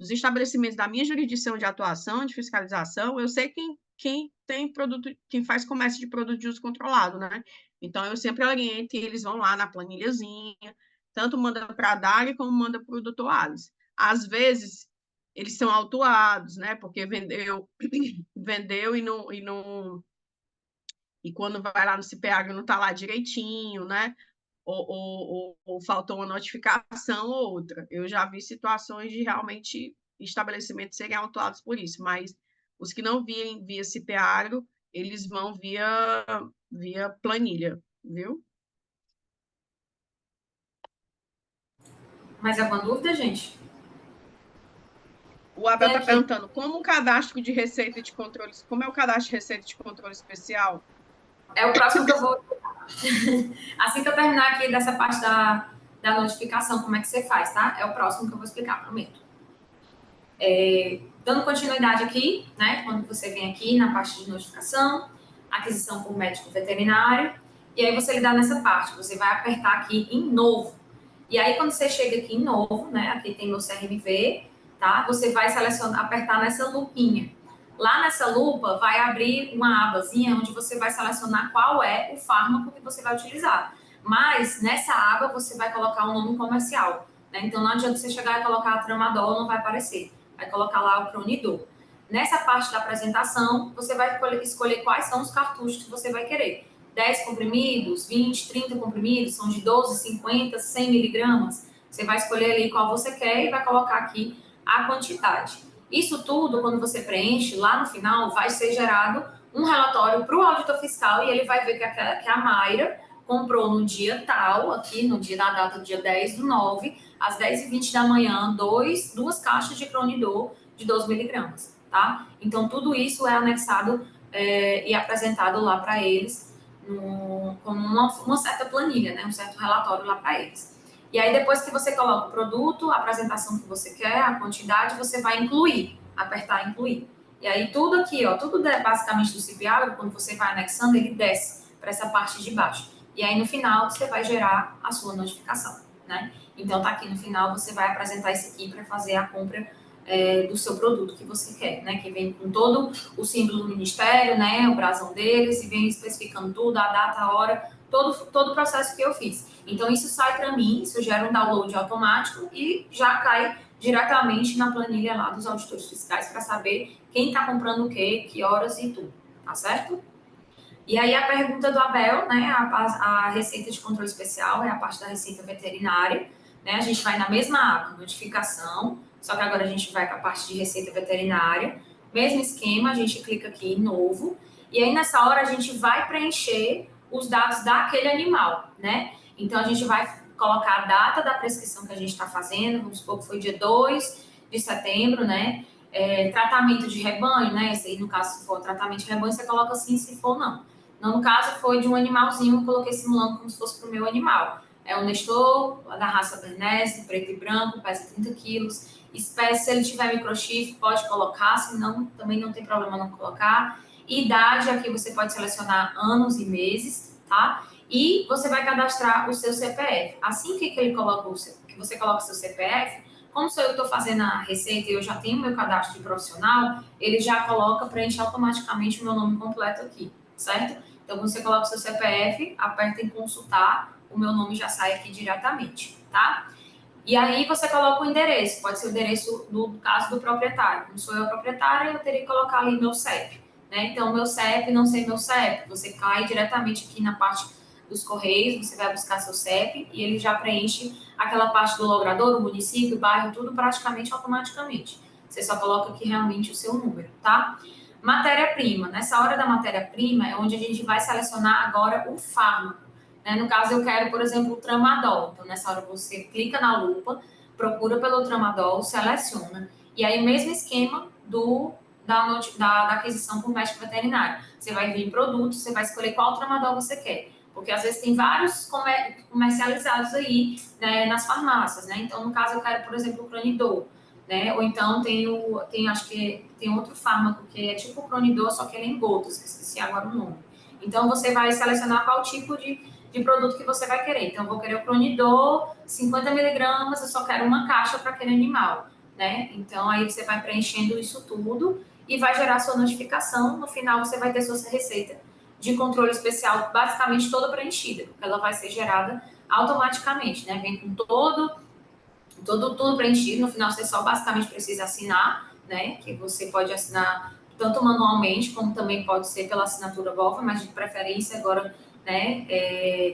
os estabelecimentos da minha jurisdição de atuação, de fiscalização, eu sei quem tem produto, quem faz comércio de produto de uso controlado, né? Então, eu sempre oriento e eles vão lá na planilhazinha, tanto manda para a DAG como manda para o doutor Alice. Às vezes, eles são autuados, né? Porque vendeu e quando vai lá no CPA não está lá direitinho, né? Ou faltou uma notificação ou outra. Eu já vi situações de realmente estabelecimentos serem autuados por isso, mas os que não vêm via CPA, eles vão via planilha, viu? Mais alguma dúvida, gente? O Abel Tem está aqui. perguntando como o cadastro de receita de controle, como é o cadastro de receita de controle especial? É o próximo que eu vou. Assim que eu terminar aqui dessa parte da notificação, como é que você faz, tá? É o próximo que eu vou explicar, prometo. Dando continuidade aqui, né? Quando você vem aqui na parte de notificação, aquisição por médico veterinário, e aí você lidar nessa parte, você vai apertar aqui em novo. E aí, quando você chega aqui em novo, né? Aqui tem meu CRMV, tá? Você vai selecionar, apertar nessa lupinha. Lá nessa lupa vai abrir uma abazinha onde você vai selecionar qual é o fármaco que você vai utilizar. Mas nessa aba você vai colocar o nome comercial, né? Então não adianta você chegar e colocar a tramadol, não vai aparecer. Vai colocar lá o Cronidor. Nessa parte da apresentação, você vai escolher quais são os cartuchos que você vai querer. 10 comprimidos, 20, 30 comprimidos, são de 12, 50, 100 miligramas. Você vai escolher ali qual você quer e vai colocar aqui a quantidade. Isso tudo, quando você preenche, lá no final, vai ser gerado um relatório para o auditor fiscal e ele vai ver que a Mayra comprou no dia tal, aqui no dia da data, dia 10/9, às 10h20 da manhã, duas caixas de Cronidor de 12 miligramas, tá? Então, tudo isso é anexado e apresentado lá para eles como uma certa planilha, né? Um certo relatório lá para eles. E aí, depois que você coloca o produto, a apresentação que você quer, a quantidade, você vai incluir, apertar incluir. E aí, tudo aqui, ó, tudo basicamente do CIPIAGRO, quando você vai anexando, ele desce para essa parte de baixo. E aí, no final, você vai gerar a sua notificação. né? Então, tá aqui no final, você vai apresentar isso aqui para fazer a compra do seu produto que você quer, né? Que vem com todo o símbolo do ministério, né? O brasão deles, e vem especificando tudo, a data, a hora, todo o processo que eu fiz. Então, isso sai para mim, isso gera um download automático e já cai diretamente na planilha lá dos auditores fiscais para saber quem está comprando o quê, que horas e tudo, tá certo? E aí a pergunta do Abel, né? A receita de controle especial é a parte da receita veterinária, né? A gente vai na mesma aba, notificação, só que agora a gente vai para a parte de receita veterinária. Mesmo esquema, a gente clica aqui em novo. E aí nessa hora a gente vai preencher os dados daquele animal, né? Então a gente vai colocar a data da prescrição que a gente está fazendo, vamos supor que foi dia 2 de setembro, né? Tratamento de rebanho, né? Esse aí, no caso, se for tratamento de rebanho, você coloca assim, se for, não. Não, no caso, foi de um animalzinho, eu coloquei simulando como se fosse para o meu animal. É um Nestor, da raça Bernese, preto e branco, pesa 30 quilos. Espécie, se ele tiver microchip, pode colocar, senão também não tem problema não colocar. Idade, aqui você pode selecionar anos e meses, tá? E você vai cadastrar o seu CPF. Assim que ele coloca que você coloca o seu CPF, como sou eu que estou fazendo a receita e eu já tenho o meu cadastro de profissional, ele já coloca, preenche automaticamente o meu nome completo aqui, certo? Então, quando você coloca o seu CPF, aperta em consultar, o meu nome já sai aqui diretamente, tá? E aí você coloca o endereço, pode ser o endereço no caso do proprietário. Como sou eu a proprietária, eu teria que colocar ali meu CEP, né? Então, meu CEP, não sei meu CEP, você cai diretamente aqui na parte dos Correios, você vai buscar seu CEP e ele já preenche aquela parte do logrador, o município, o bairro, tudo praticamente automaticamente. Você só coloca aqui realmente o seu número, tá? Matéria-prima. Nessa hora da matéria-prima é onde a gente vai selecionar agora o fármaco. Né? No caso, eu quero, por exemplo, o tramadol. Então, nessa hora você clica na lupa, procura pelo tramadol, seleciona. E aí, o mesmo esquema da aquisição por médico veterinário. Você vai vir em produto, você vai escolher qual tramadol você quer. Porque, às vezes, tem vários comercializados aí, né, nas farmácias, né? Então, no caso, eu quero, por exemplo, o Cronidor. Né? Ou então acho que tem outro fármaco que é tipo o Cronidor, só que ele é em gotas, que esqueci agora o nome. Então, você vai selecionar qual tipo de produto que você vai querer. Então, eu vou querer o Cronidor, 50 miligramas, eu só quero uma caixa para aquele animal, né? Então, aí você vai preenchendo isso tudo e vai gerar sua notificação. No final, você vai ter sua receita de controle especial basicamente toda preenchida, porque ela vai ser gerada automaticamente, né? Vem com tudo preenchido. No final, você só basicamente precisa assinar, né? Que você pode assinar tanto manualmente, como também pode ser pela assinatura Volva, mas de preferência agora, né?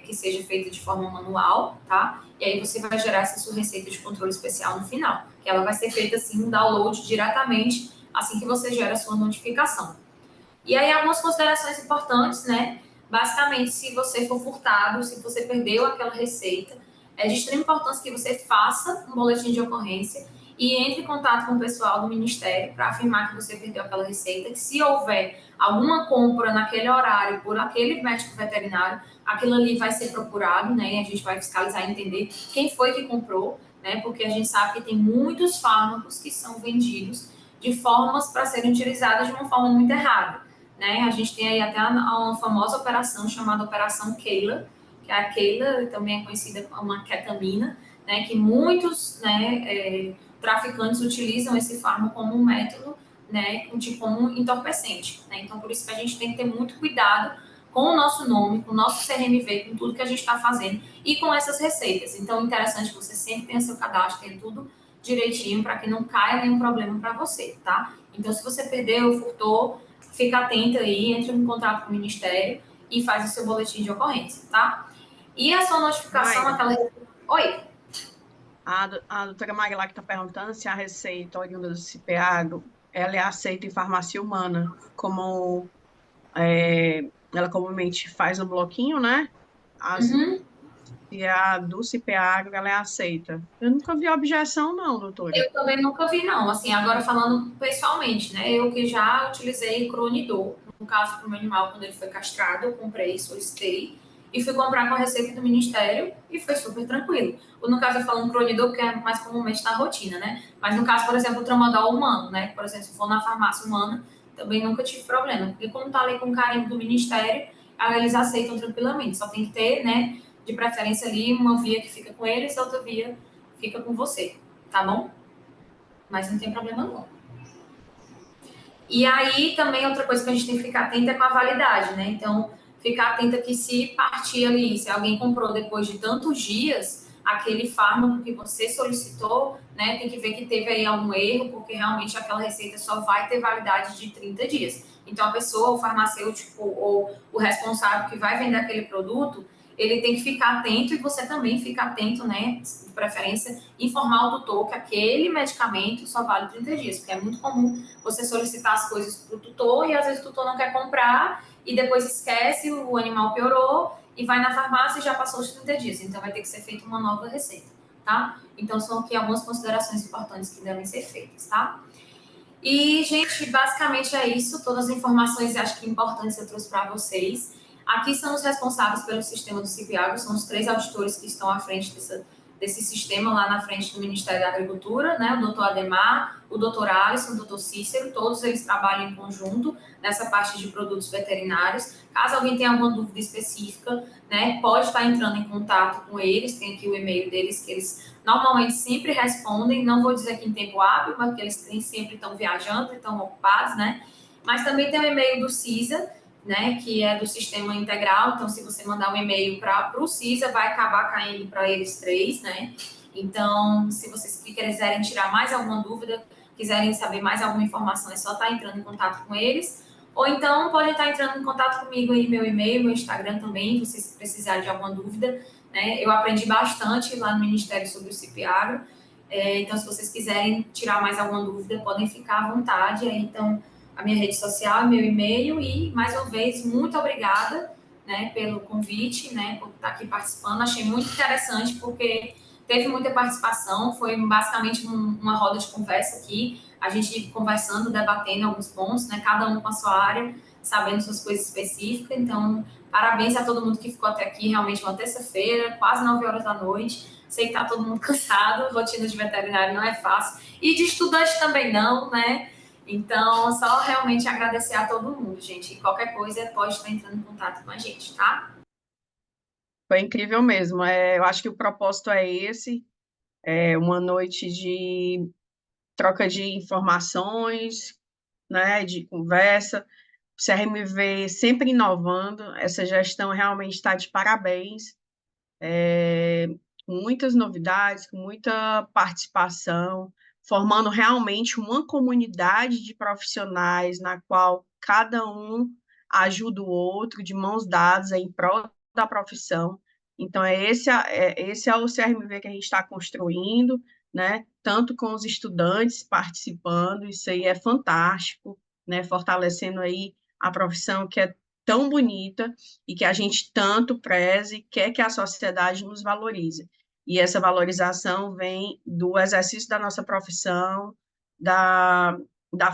Que seja feita de forma manual, tá? E aí você vai gerar essa sua receita de controle especial no final, que ela vai ser feita assim, um download diretamente, assim que você gera a sua notificação. E aí, algumas considerações importantes, né? Basicamente, se você for furtado, se você perdeu aquela receita, é de extrema importância que você faça um boletim de ocorrência e entre em contato com o pessoal do Ministério para afirmar que você perdeu aquela receita, que se houver alguma compra naquele horário por aquele médico veterinário, aquilo ali vai ser procurado, né? E a gente vai fiscalizar e entender quem foi que comprou, né? Porque a gente sabe que tem muitos fármacos que são vendidos de formas para serem utilizadas de uma forma muito errada. Né? A gente tem aí até uma famosa operação chamada Operação Keila, que a Keila também é conhecida como uma ketamina, né? Que muitos, né, traficantes utilizam esse fármaco como um método, né, como entorpecente. Né? Então, por isso que a gente tem que ter muito cuidado com o nosso nome, com o nosso CRMV, com tudo que a gente está fazendo e com essas receitas. Então, é interessante que você sempre tenha seu cadastro, tenha tudo direitinho para que não caia nenhum problema para você, tá? Então, se você perdeu, furtou, fica atento aí, entre em contato com o Ministério e faz o seu boletim de ocorrência, tá? E a sua notificação, aquela... Oi? A doutora Magla que está perguntando se a receita oriunda do CIPEAGro, ela é aceita em farmácia humana, como ela comumente faz no bloquinho, né? E a do CIPEAGro, ela é aceita. Eu nunca vi objeção, não, doutora. Eu também nunca vi, não. Assim, agora falando pessoalmente, né? Eu que já utilizei Cronidor, no caso para o meu animal, quando ele foi castrado, eu comprei, solicitei, e fui comprar com a receita do Ministério e foi super tranquilo. No caso, eu falo um Cronidor, porque é mais comumente na rotina, né? Mas no caso, por exemplo, o Tramadol humano, né? Por exemplo, se for na farmácia humana, também nunca tive problema. Porque como tá ali com o carimbo do Ministério, eles aceitam tranquilamente. Só tem que ter, né? de preferência ali, uma via que fica com eles, outra via fica com você, tá bom? Mas não tem problema não. E aí, também, outra coisa que a gente tem que ficar atenta é com a validade, né? Então, ficar atenta que se partir ali, se alguém comprou depois de tantos dias, aquele fármaco que você solicitou, né, tem que ver que teve aí algum erro, porque realmente aquela receita só vai ter validade de 30 dias. Então, a pessoa, o farmacêutico ou o responsável que vai vender aquele produto, ele tem que ficar atento e você também fica atento, né, de preferência, informar o tutor que aquele medicamento só vale 30 dias, porque é muito comum você solicitar as coisas para o tutor e às vezes o tutor não quer comprar e depois esquece, o animal piorou e vai na farmácia e já passou os 30 dias. Então, vai ter que ser feita uma nova receita, tá? Então, são aqui algumas considerações importantes que devem ser feitas, tá? E, gente, basicamente é isso. Todas as informações, acho que importantes eu trouxe para vocês. Aqui são os responsáveis pelo sistema do CIP-Agro, são os 3 auditores que estão à frente desse sistema lá na frente do Ministério da Agricultura, né? O doutor Ademar, o doutor Alisson, o doutor Cícero, todos eles trabalham em conjunto nessa parte de produtos veterinários. Caso alguém tenha alguma dúvida específica, né, pode estar entrando em contato com eles, tem aqui o e-mail deles, que eles normalmente sempre respondem, não vou dizer que em tempo hábil, mas porque eles sempre estão viajando, estão ocupados, né? Mas também tem o e-mail do CISA, né, que é do Sistema Integral, então se você mandar um e-mail para o CISA, vai acabar caindo para eles 3, né? Então, se vocês quiserem tirar mais alguma dúvida, quiserem saber mais alguma informação, é só estar entrando em contato com eles. Ou então, pode estar entrando em contato comigo aí, meu e-mail, meu Instagram também, se vocês precisarem de alguma dúvida, né? Eu aprendi bastante lá no Ministério sobre o CIP-Agro, então, se vocês quiserem tirar mais alguma dúvida, podem ficar à vontade. Então, a minha rede social, meu e-mail e, mais uma vez, muito obrigada, né, pelo convite, né, por estar aqui participando. Achei muito interessante porque teve muita participação, foi basicamente uma roda de conversa aqui, a gente conversando, debatendo alguns pontos, né, cada um com a sua área, sabendo suas coisas específicas. Então, parabéns a todo mundo que ficou até aqui, realmente uma terça-feira, quase 9 horas da noite. Sei que tá todo mundo cansado, rotina de veterinário não é fácil, e de estudante também não, né? Então, só realmente agradecer a todo mundo, gente. E qualquer coisa, pode estar entrando em contato com a gente, tá? Foi incrível mesmo. Eu acho que o propósito é esse, uma noite de troca de informações, né, de conversa. O CRMV sempre inovando, essa gestão realmente está de parabéns, com muitas novidades, com muita participação, formando realmente uma comunidade de profissionais na qual cada um ajuda o outro, de mãos dadas em prol da profissão. Então, esse é o CRMV que a gente está construindo, né? Tanto com os estudantes participando, isso aí é fantástico, né? Fortalecendo aí a profissão que é tão bonita e que a gente tanto preza e quer que a sociedade nos valorize. E essa valorização vem do exercício da nossa profissão, da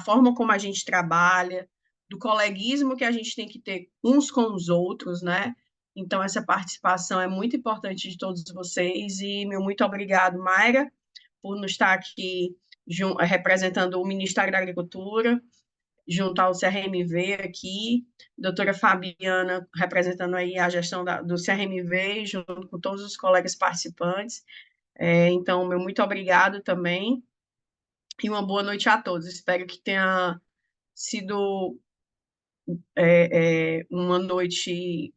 forma como a gente trabalha, do coleguismo que a gente tem que ter uns com os outros, né? Então, essa participação é muito importante de todos vocês e meu muito obrigado, Mayra, por nos estar aqui representando o Ministério da Agricultura, junto ao CRMV aqui, doutora Fabiana representando aí a gestão do CRMV, junto com todos os colegas participantes. Então, meu muito obrigado também e uma boa noite a todos. Espero que tenha sido uma noite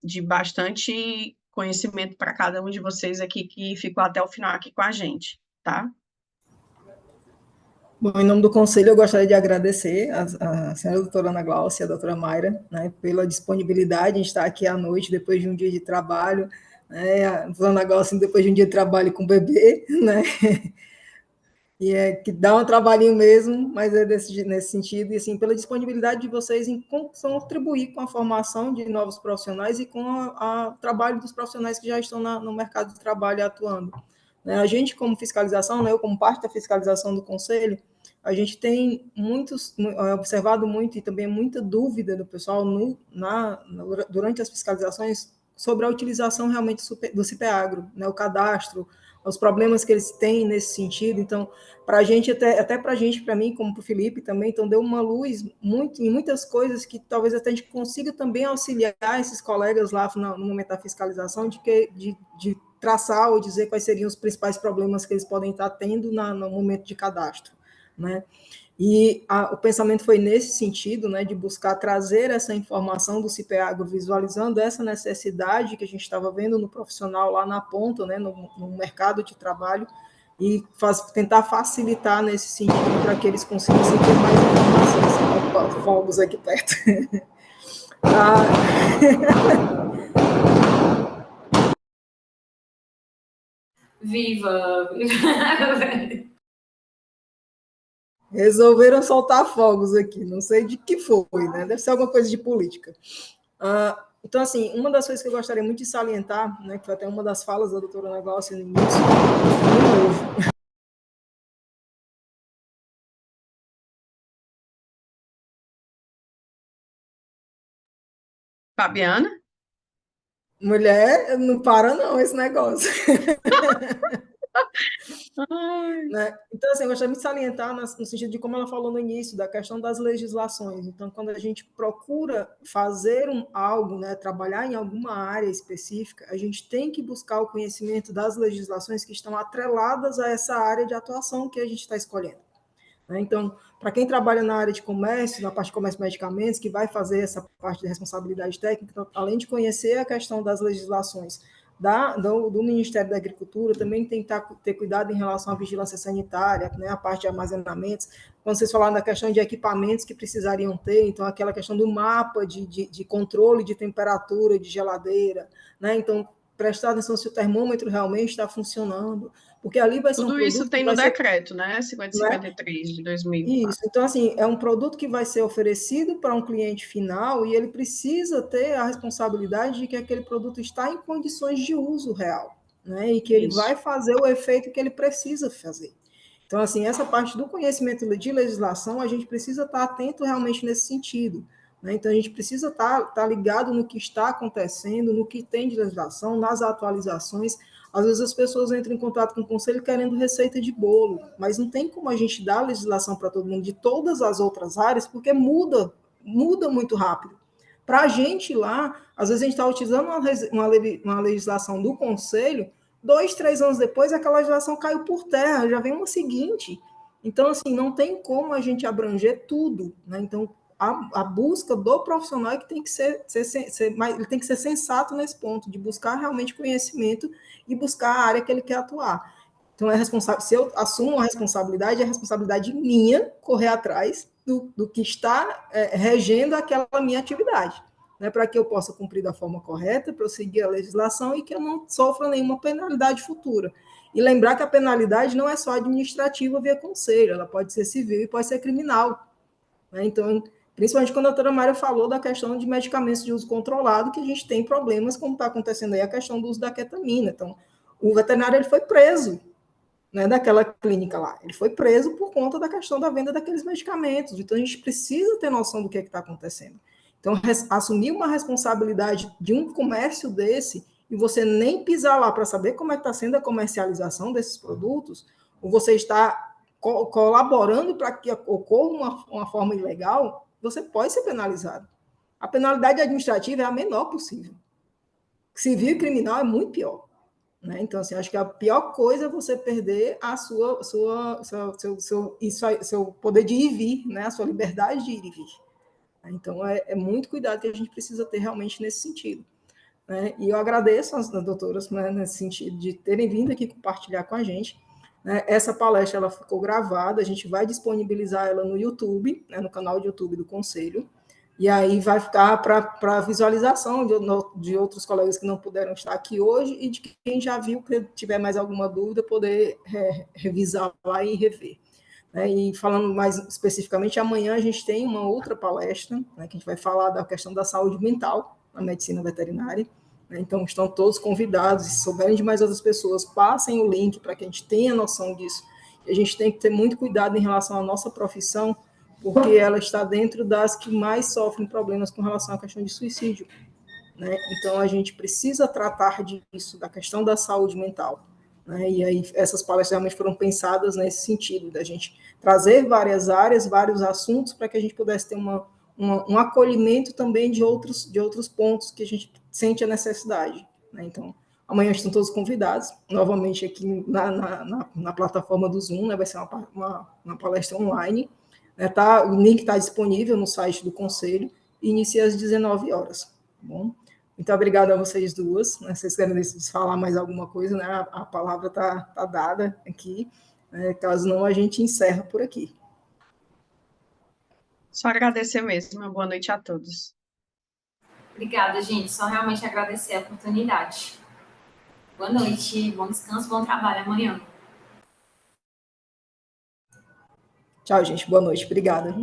de bastante conhecimento para cada um de vocês aqui que ficou até o final aqui com a gente, tá? Bom, em nome do Conselho, eu gostaria de agradecer a senhora doutora Ana Glaucia e a doutora Mayra, né, pela disponibilidade em estar aqui à noite, depois de um dia de trabalho, né, a doutora Ana Glaucia depois de um dia de trabalho com o bebê, né, e que dá um trabalhinho mesmo, mas é nesse sentido, e assim, pela disponibilidade de vocês em contribuir com a formação de novos profissionais e com o trabalho dos profissionais que já estão no mercado de trabalho atuando. Né, a gente, como fiscalização, né, eu como parte da fiscalização do Conselho, a gente tem observado muito e também muita dúvida do pessoal durante as fiscalizações sobre a utilização realmente do CIP-Agro, né, o cadastro, os problemas que eles têm nesse sentido. Então, para a gente, até para a gente, para mim, como para o Felipe também, então deu uma luz em muitas coisas que talvez até a gente consiga também auxiliar esses colegas lá no momento da fiscalização de traçar ou dizer quais seriam os principais problemas que eles podem estar tendo no momento de cadastro, né? E o pensamento foi nesse sentido, né, de buscar trazer essa informação do CIPEAGRO, visualizando essa necessidade que a gente estava vendo no profissional lá na ponta, né, no mercado de trabalho, e tentar facilitar nesse sentido para que eles conseguissem ter mais informações. Opa, fogos aqui perto. Viva! Resolveram soltar fogos aqui, não sei de que foi, né? Deve ser alguma coisa de política. Então, assim, uma das coisas que eu gostaria muito de salientar, né, que foi até uma das falas da doutora Ana Glaucia no início, de novo. Fabiana? Mulher, não para não esse negócio. Ai. Né? Então, assim, eu gostaria muito de salientar no sentido de como ela falou no início, da questão das legislações. Então, quando a gente procura fazer algo, né, trabalhar em alguma área específica, a gente tem que buscar o conhecimento das legislações que estão atreladas a essa área de atuação que a gente está escolhendo. Né? Então, para quem trabalha na área de comércio, na parte de comércio e medicamentos, que vai fazer essa parte de responsabilidade técnica, então, além de conhecer a questão das legislações do Ministério da Agricultura, também tem que ter cuidado em relação à vigilância sanitária, né, a parte de armazenamentos. Quando vocês falaram da questão de equipamentos que precisariam ter, então aquela questão do mapa de controle de temperatura, de geladeira, né? Então, prestar atenção se o termômetro realmente está funcionando, porque ali vai ser um Tudo isso produto que tem no vai ser... decreto, né? Né? 5053 de 2004. Isso, então, assim, é um produto que vai ser oferecido para um cliente final e ele precisa ter a responsabilidade de que aquele produto está em condições de uso real, né? E que ele vai Isso. fazer o efeito que ele precisa fazer. Então, assim, essa parte do conhecimento de legislação, a gente precisa estar atento realmente nesse sentido. Né? Então, a gente precisa estar ligado no que está acontecendo, no que tem de legislação, nas atualizações. Às vezes as pessoas entram em contato com o conselho querendo receita de bolo, mas não tem como a gente dar legislação para todo mundo de todas as outras áreas, porque muda muito rápido. Para a gente lá, às vezes a gente está utilizando uma legislação do conselho, 2, 3 anos depois, aquela legislação caiu por terra, já vem uma seguinte. Então, assim, não tem como a gente abranger tudo. Né? Então, a busca do profissional é que tem que ele tem que ser sensato nesse ponto, de buscar realmente conhecimento e buscar a área que ele quer atuar. Então, se eu assumo a responsabilidade, é a responsabilidade minha correr atrás do que está regendo aquela minha atividade, né, para que eu possa cumprir da forma correta, prosseguir a legislação e que eu não sofra nenhuma penalidade futura. E lembrar que a penalidade não é só administrativa via conselho, ela pode ser civil e pode ser criminal. Né? Então, principalmente quando a doutora Mária falou da questão de medicamentos de uso controlado, que a gente tem problemas, como está acontecendo aí a questão do uso da ketamina. Então, o veterinário ele foi preso, né, daquela clínica lá. Ele foi preso por conta da questão da venda daqueles medicamentos. Então, a gente precisa ter noção do que está acontecendo. Então, assumir uma responsabilidade de um comércio desse e você nem pisar lá para saber como é que está sendo a comercialização desses produtos, ou você está colaborando para que ocorra uma forma ilegal, você pode ser penalizado. A penalidade administrativa é a menor possível. Civil e criminal é muito pior. Né? Então, assim, acho que a pior coisa é você perder seu poder de ir e vir, né? A sua liberdade de ir e vir. Então, é muito cuidado que a gente precisa ter realmente nesse sentido. Né? E eu agradeço às doutoras, né, nesse sentido de terem vindo aqui compartilhar com a gente. Né? Essa palestra ela ficou gravada, a gente vai disponibilizar ela no YouTube, né, no canal de YouTube do Conselho, e aí vai ficar para visualização de outros colegas que não puderam estar aqui hoje e de quem já viu, que tiver mais alguma dúvida, poder revisar lá e rever. Né? E falando mais especificamente, amanhã a gente tem uma outra palestra, né, que a gente vai falar da questão da saúde mental na medicina veterinária. Né? Então, estão todos convidados, se souberem de mais outras pessoas, passem o link para que a gente tenha noção disso. E a gente tem que ter muito cuidado em relação à nossa profissão, porque ela está dentro das que mais sofrem problemas com relação à questão de suicídio. Né? Então, a gente precisa tratar disso, da questão da saúde mental. né? E aí essas palestras realmente foram pensadas nesse sentido, da gente trazer várias áreas, vários assuntos, para que a gente pudesse ter um acolhimento também de outros pontos que a gente sente a necessidade, né? Então, amanhã estão todos convidados, novamente aqui na plataforma do Zoom, né? Vai ser uma palestra online, né? O link está disponível no site do Conselho e inicia às 19 horas, tá bom? Muito obrigada a vocês duas, né? Vocês querem falar mais alguma coisa, né? A palavra tá dada aqui, né? Caso não, a gente encerra por aqui. Só agradecer mesmo. Uma boa noite a todos. Obrigada, gente. Só realmente agradecer a oportunidade. Boa noite, bom descanso, bom trabalho amanhã. Tchau, gente. Boa noite. Obrigada.